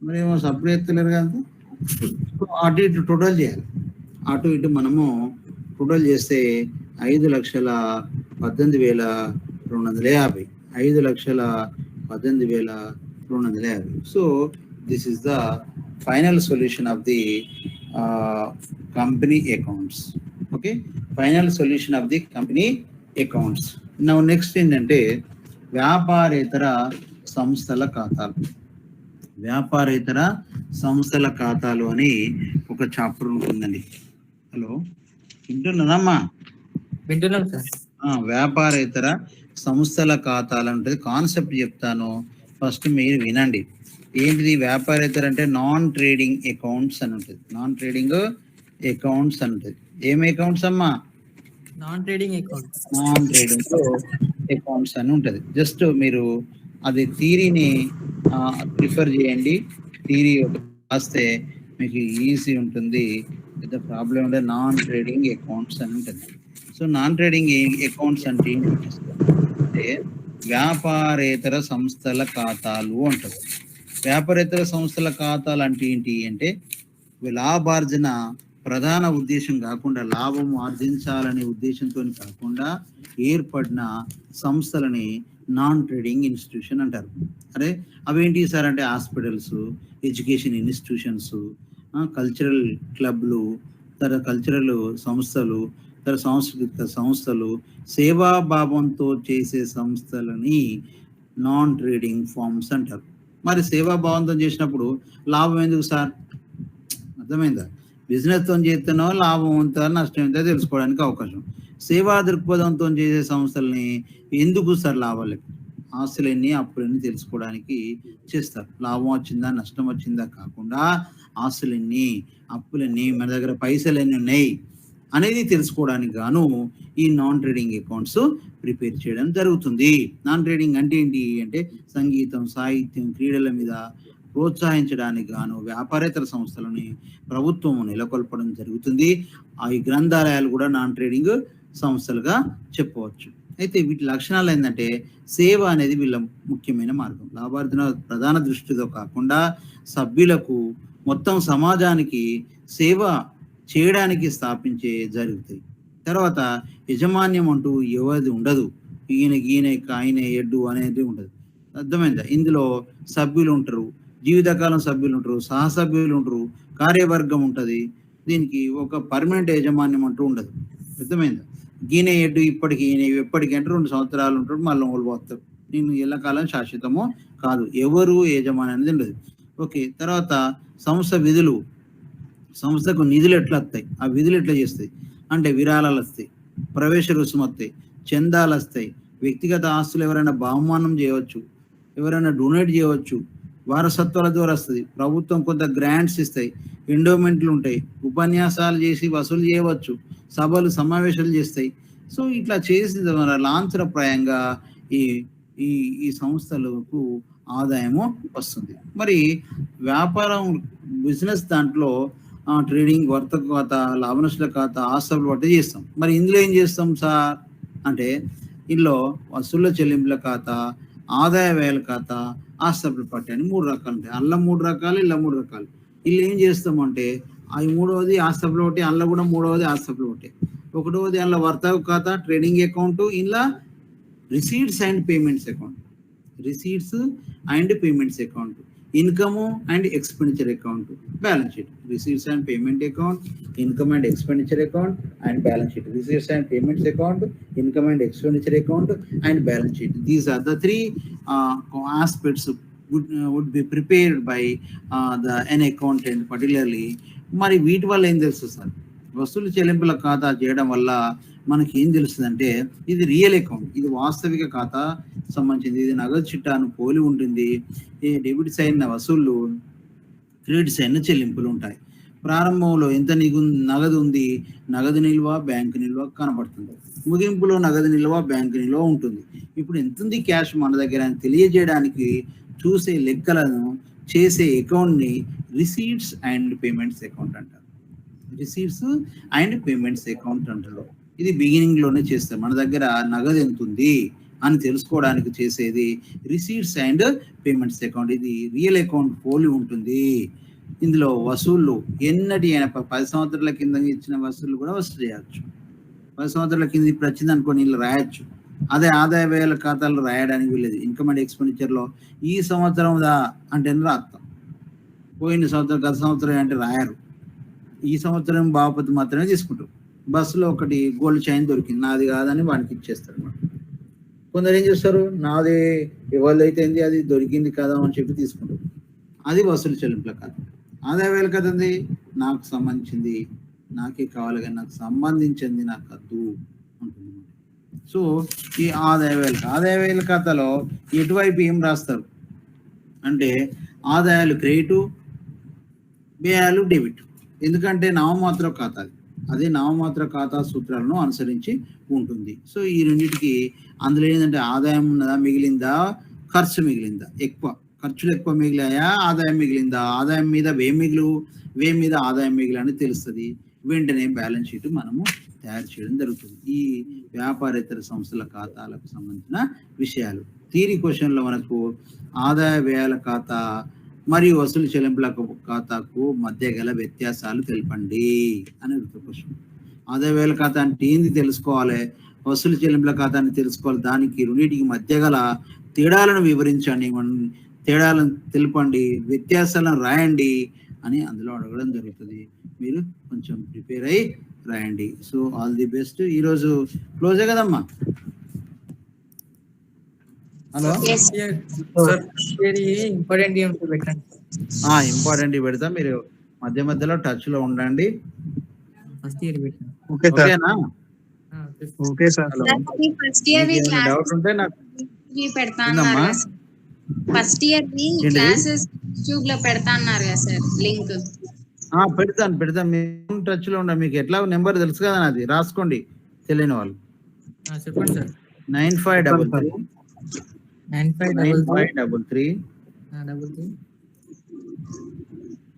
మరి ఏమో సప్లై ఎత్తలేరు కదా. అటు ఇటు టోటల్ చేయాలి. అటు ఇటు మనము టోటల్ చేస్తే 5,18,250. 5,18,250. So this is the final solution of the company accounts. Okay, final solution of the company accounts. Now next ఏంటంటే వ్యాపారేతర సంస్థల ఖాతాలు అని ఒక చాప్టర్ ఉంటుందండి. హలో, వింటున్నారమ్మా? వింటున్నాం సార్. వ్యాపారేతర సంస్థల ఖాతాలు ఉంటుంది. కాన్సెప్ట్ చెప్తాను, ఫస్ట్ మీరు వినండి. ఏంటిది వ్యాపారేతర అంటే నాన్ ట్రేడింగ్ అకౌంట్స్ అని ఉంటుంది. ఏం అకౌంట్స్ అమ్మా? నాన్ ట్రేడింగ్ అకౌంట్స్ అని ఉంటుంది. జస్ట్ మీరు అది థియరీని ప్రిఫర్ చేయండి. థియరీ రాస్తే మీకు ఈజీ ఉంటుంది, పెద్ద ప్రాబ్లం ఉండే. నాన్ ట్రేడింగ్ అకౌంట్స్ అని ఉంటుంది. సో నాన్ ట్రేడింగ్ అకౌంట్స్ అంటే ఏంటంటే వ్యాపారేతర సంస్థల ఖాతాలు అంటారు. వ్యాపారేతర సంస్థల ఖాతాలు అంటే ఏంటి అంటే లాభార్జన ప్రధాన ఉద్దేశం కాకుండా, లాభం ఆర్జించాలనే ఉద్దేశంతో కాకుండా ఏర్పడిన సంస్థలని నాన్ ట్రేడింగ్ ఇన్స్టిట్యూషన్ అంటారు. అరే అవేంటి సార్ అంటే హాస్పిటల్స్, ఎడ్యుకేషన్ ఇన్స్టిట్యూషన్స్, కల్చరల్ క్లబ్లు, కల్చరల్ సంస్థలు, సాంస్కృతిక సంస్థలు, సేవాభావంతో చేసే సంస్థలని నాన్ ట్రేడింగ్ ఫార్మ్స్ అంటారు. మరి సేవాభావంతో చేసినప్పుడు లాభం ఎందుకు సార్? అర్థమైందా? బిజినెస్తో చేస్తున్నావు, లాభం ఎంత నష్టం ఎంత తెలుసుకోవడానికి అవకాశం. సేవా దృక్పథంతో చేసే సంస్థలని ఎందుకు సార్ లాభాలు, ఆస్తులన్నీ అప్పులన్నీ తెలుసుకోవడానికి చేస్తారు. లాభం వచ్చిందా నష్టం వచ్చిందా కాకుండా ఆస్తులన్నీ అప్పులన్నీ మన దగ్గర పైసలు ఎన్ని ఉన్నాయి అనేది తెలుసుకోవడానికి గాను ఈ నాన్ ట్రేడింగ్ అకౌంట్స్ ప్రిపేర్ చేయడం జరుగుతుంది. నాన్ ట్రేడింగ్ అంటే ఏంటి అంటే సంగీతం, సాహిత్యం, క్రీడల మీద ప్రోత్సహించడానికి గాను వ్యాపారేతర సంస్థలని ప్రభుత్వం నెలకొల్పడం జరుగుతుంది. ఈ గ్రంథాలయాలు కూడా నాన్ ట్రేడింగ్ సంస్థలుగా చెప్పవచ్చు. అయితే వీటి లక్షణాలు ఏంటంటే సేవ అనేది వీళ్ళ ముఖ్యమైన మార్గం. లాభార్జన ప్రధాన దృష్టితో కాకుండా సభ్యులకు మొత్తం సమాజానికి సేవ చేయడానికి స్థాపించే జరుగుతాయి. తర్వాత యజమాన్యం అంటూ ఎవరిది ఉండదు. ఈయన ఆయన ఎడ్డు అనేది ఉండదు. అర్థమైందా? ఇందులో సభ్యులు ఉంటారు, జీవితకాలం సభ్యులు ఉంటారు, సహసభ్యులు ఉంటారు, కార్యవర్గం ఉంటుంది. దీనికి ఒక పర్మనెంట్ యాజమాన్యం అంటూ ఉండదు. అర్థమైందా? గీనే ఎడ్డు ఇప్పటికి ఈయన ఎప్పటికి అంటే 2 సంవత్సరాలు ఉంటాడు, మళ్ళీ వాళ్ళు పోతారు. నేను ఎల్లకాలం శాశ్వతమో కాదు, ఎవరు యజమాని అనేది ఉండదు. ఓకే, తర్వాత సంస్థ విధులు. సంస్థకు నిధులు ఎట్లా వస్తాయి, ఆ విధులు ఎట్లా చేస్తాయి అంటే విరాళాలు వస్తాయి, ప్రవేశ రుసుము వస్తాయి, చందాలు వస్తాయి, వ్యక్తిగత ఆస్తులు ఎవరైనా బహుమానం చేయవచ్చు, ఎవరైనా డొనేట్ చేయవచ్చు, వారసత్వాల ద్వారా వస్తుంది, ప్రభుత్వం కొంత గ్రాంట్స్ ఇస్తాయి, ఎండోమెంట్లు ఉంటాయి, ఉపన్యాసాలు చేసి వసూలు చేయవచ్చు, సభలు సమావేశాలు చేస్తాయి. సో ఇట్లా చేసి లాంఛనప్రాయంగా ఈ ఈ ఈ సంస్థలకు ఆదాయము వస్తుంది. మరి వ్యాపారం బిజినెస్ దాంట్లో ట్రేడింగ్, వర్తక ఖాతా, లాభనష్ట ఖాతా, ఆస్తులు బట్టి చేస్తాం. మరి ఇందులో ఏం చేస్తాం సార్ అంటే ఇందులో వసూళ్ల చెల్లింపుల ఖాతా, ఆదాయ వ్యయాల ఖాతా, ఆస్తుల పట్టి అని 3 రకాలు ఉంటాయి. అందులో 3 రకాలు, ఇలా 3 రకాలు. వీళ్ళు ఏం చేస్తామంటే అవి 3వది ఆస్తుల ఒకటి, అందులో కూడా 3వది ఆస్తుల ఒకటి. 1వది అందులో వర్తక ఖాతా, ట్రేడింగ్ అకౌంట్, ఇలా receipts and payments account, receipts and payments account, income and expenditure account, balance sheet. Receipts and payment account, income and expenditure account and balance sheet. Receipts and payments account, income and expenditure account and balance sheet. These are the 3 aspects would be prepared by an accountant particularly. మరి వీటి వల్ల ఏం తెలుసు sir? వసూలు చెల్లింపుల ఖాతా చేయడం వల్ల మనకి ఏం తెలుస్తుందంటే ఇది రియల్ అకౌంట్, ఇది వాస్తవిక ఖాతా సంబంధించింది, ఇది నగదు చిట్టాను పోలి ఉంటుంది. ఈ డెబిట్స్ అయిన వసూళ్ళు, క్రెడిట్స్ అయిన చెల్లింపులు ఉంటాయి. ప్రారంభంలో ఎంత నగదు ఉంది, నగదు నిల్వ, బ్యాంకు నిల్వ కనబడుతుంది. ముగింపులో నగదు నిల్వ, బ్యాంకు నిల్వ ఉంటుంది. ఇప్పుడు ఎంత ఉంది క్యాష్ మన దగ్గర అని తెలియజేయడానికి చూసే లెక్కలను చేసే అకౌంట్ని రిసీట్స్ అండ్ పేమెంట్స్ అకౌంట్ అంటారు. రిసీట్స్ అండ్ పేమెంట్స్ అకౌంట్ అంటారు. ఇది బిగినింగ్ లోనే చేస్తారు. మన దగ్గర నగదు ఎంత ఉంది అని తెలుసుకోవడానికి చేసేది రిసీట్స్ అండ్ పేమెంట్స్ అకౌంట్. ఇది రియల్ అకౌంట్ పోలి ఉంటుంది. ఇందులో వసూళ్ళు ఎన్నటి 10 సంవత్సరాల కింద ఇచ్చిన వసూళ్ళు కూడా వసూలు చేయవచ్చు. 10 సంవత్సరాల కింద ఇప్పుడు వచ్చింది అనుకోని వీళ్ళు రాయొచ్చు. అదే ఆదాయ వ్యయాల ఖాతాలు రాయడానికి వీళ్ళది. ఇన్కమ్ అండ్ ఎక్స్పెండిచర్లో ఈ సంవత్సరం దా అంటే రాస్తాం, పోయిన సంవత్సరం, గత సంవత్సరం అంటే రాయరు. ఈ సంవత్సరం బాపతి మాత్రమే తీసుకుంటారు. బస్సులో ఒకటి గోల్డ్ చైన్ దొరికింది, నాది కాదని వానికి ఇచ్చేస్తారు అన్నమాట. కొందరు ఏం చేస్తారు, నాది ఎవరిదైతే అది దొరికింది కదా అని చెప్పి తీసుకుంటారు. అది వసూలు చెల్లింపుల ఖాతా. ఆదాయ వ్యయాల ఖాతా ఉంది, నాకు సంబంధించింది నాకే కావాలి కానీ నాకు సంబంధించింది నాకు వద్దు ఉంటుంది. సో ఈ ఆదాయ వ్యయాల ఖాతాలో ఎటువైపు ఏం రాస్తారు అంటే ఆదాయాలు క్రెడిట్, వ్యయాలు డెబిట్. ఎందుకంటే నామమాత్ర ఖాతా, అదే నామమాత్ర ఖాతా సూత్రాలను అనుసరించి ఉంటుంది. సో ఈ రెండింటికి అందులో ఏంటంటే ఆదాయం ఉన్నదా, మిగిలిందా, ఖర్చు మిగిలిందా, ఎక్కువ ఖర్చులు ఎక్కువ మిగిలాయా, ఆదాయం మిగిలిందా, ఆదాయం మీద వే మీద ఆదాయం మిగిలిన తెలుస్తుంది. వెంటనే బ్యాలెన్స్ షీట్ మనము తయారు చేయడం జరుగుతుంది. ఈ వ్యాపారేతర సంస్థల ఖాతాలకు సంబంధించిన విషయాలు. థియరీ క్వశ్చన్లో మనకు ఆదాయ వ్యయాల ఖాతా మరియు వసూలు చెల్లింపుల ఖాతాకు మధ్య గల వ్యత్యాసాలు తెలపండి అని క్వశ్చన్. ఆదాయ వ్యయాల ఖాతా అంటే ఏంది తెలుసుకోవాలి, వసూలు చెల్లింపుల ఖాతాని తెలుసుకోవాలి. దానికి రెండింటికి మధ్య గల తేడాలను వివరించండి, తేడాలను తెలపండి, వ్యత్యాసాలను రాయండి అని అందులో అడగడం జరుగుతుంది. మీరు కొంచెం ప్రిపేర్ అయ్యి రాయండి. So all the best. ఈరోజు క్లోజే కదమ్మా? హలో, ఇంపార్టెంట్ పెట్టండి. ఇంపార్టెంట్ పెడతా, మీరు మధ్య మధ్యలో టచ్ లో ఉండండి. ఫస్ట్ ఇయర్ పెట్టండి. ఓకేనా? Okay sir. First year doubt ఉంటే నాకు పెడతా అన్నారు. ఫస్ట్ ఇయర్ క్లాసెస్ యూట్యూబ్ లో పెడతా అన్నారు కదా సార్, లింక్. పెడతాను. మేము టచ్ లో ఉండండి. మీకు ఎట్లా నెంబర్ తెలుసు కదా, నాది రాసుకోండి తెలియని వాళ్ళు. చెప్పండి sir. 9533 9533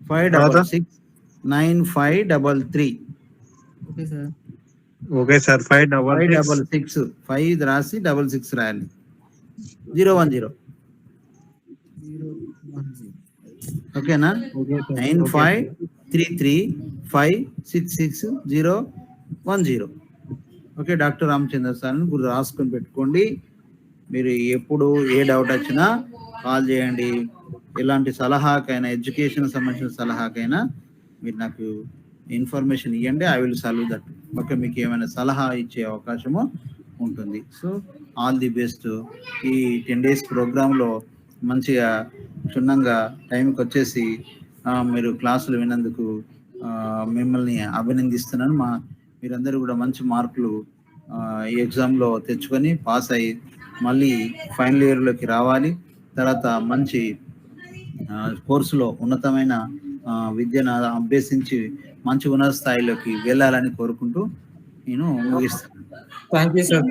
566 9533. Okay sir. Okay sir 566 566 5 రాసి 66 రాయాలి 010 ఓకేనా okay sir 9533566010 okay doctor Ramachandra sir గురు రాసుకొని పెట్టుకోండి. మీరు ఎప్పుడు ఏ డౌట్ వచ్చినా కాల్ చేయండి. ఎలాంటి సలహాకైనా ఎడ్యుకేషన్ సంబంధించిన సలహాకైనా మీరు నాకు ఇన్ఫర్మేషన్ ఇవ్వండి. I will solve that. Okay మీకు ఏమైనా సలహా ఇచ్చే అవకాశము ఉంటుంది. So all the best. ఈ 10 days ప్రోగ్రాంలో మంచిగా క్షుణ్ణంగా టైంకి వచ్చేసి మీరు క్లాసులు విన్నందుకు మిమ్మల్ని అభినందిస్తున్నాను. మీరందరూ కూడా మంచి మార్కులు ఈ ఎగ్జామ్లో తెచ్చుకొని పాస్ అయ్యి మళ్ళీ ఫైనల్ ఇయర్లోకి రావాలి. తర్వాత మంచి కోర్సులో ఉన్నతమైన విద్యను అభ్యసించి మంచి ఉన్నత స్థాయిలోకి వెళ్ళాలని కోరుకుంటూ నేను ముగిస్తాను. Thank you sir.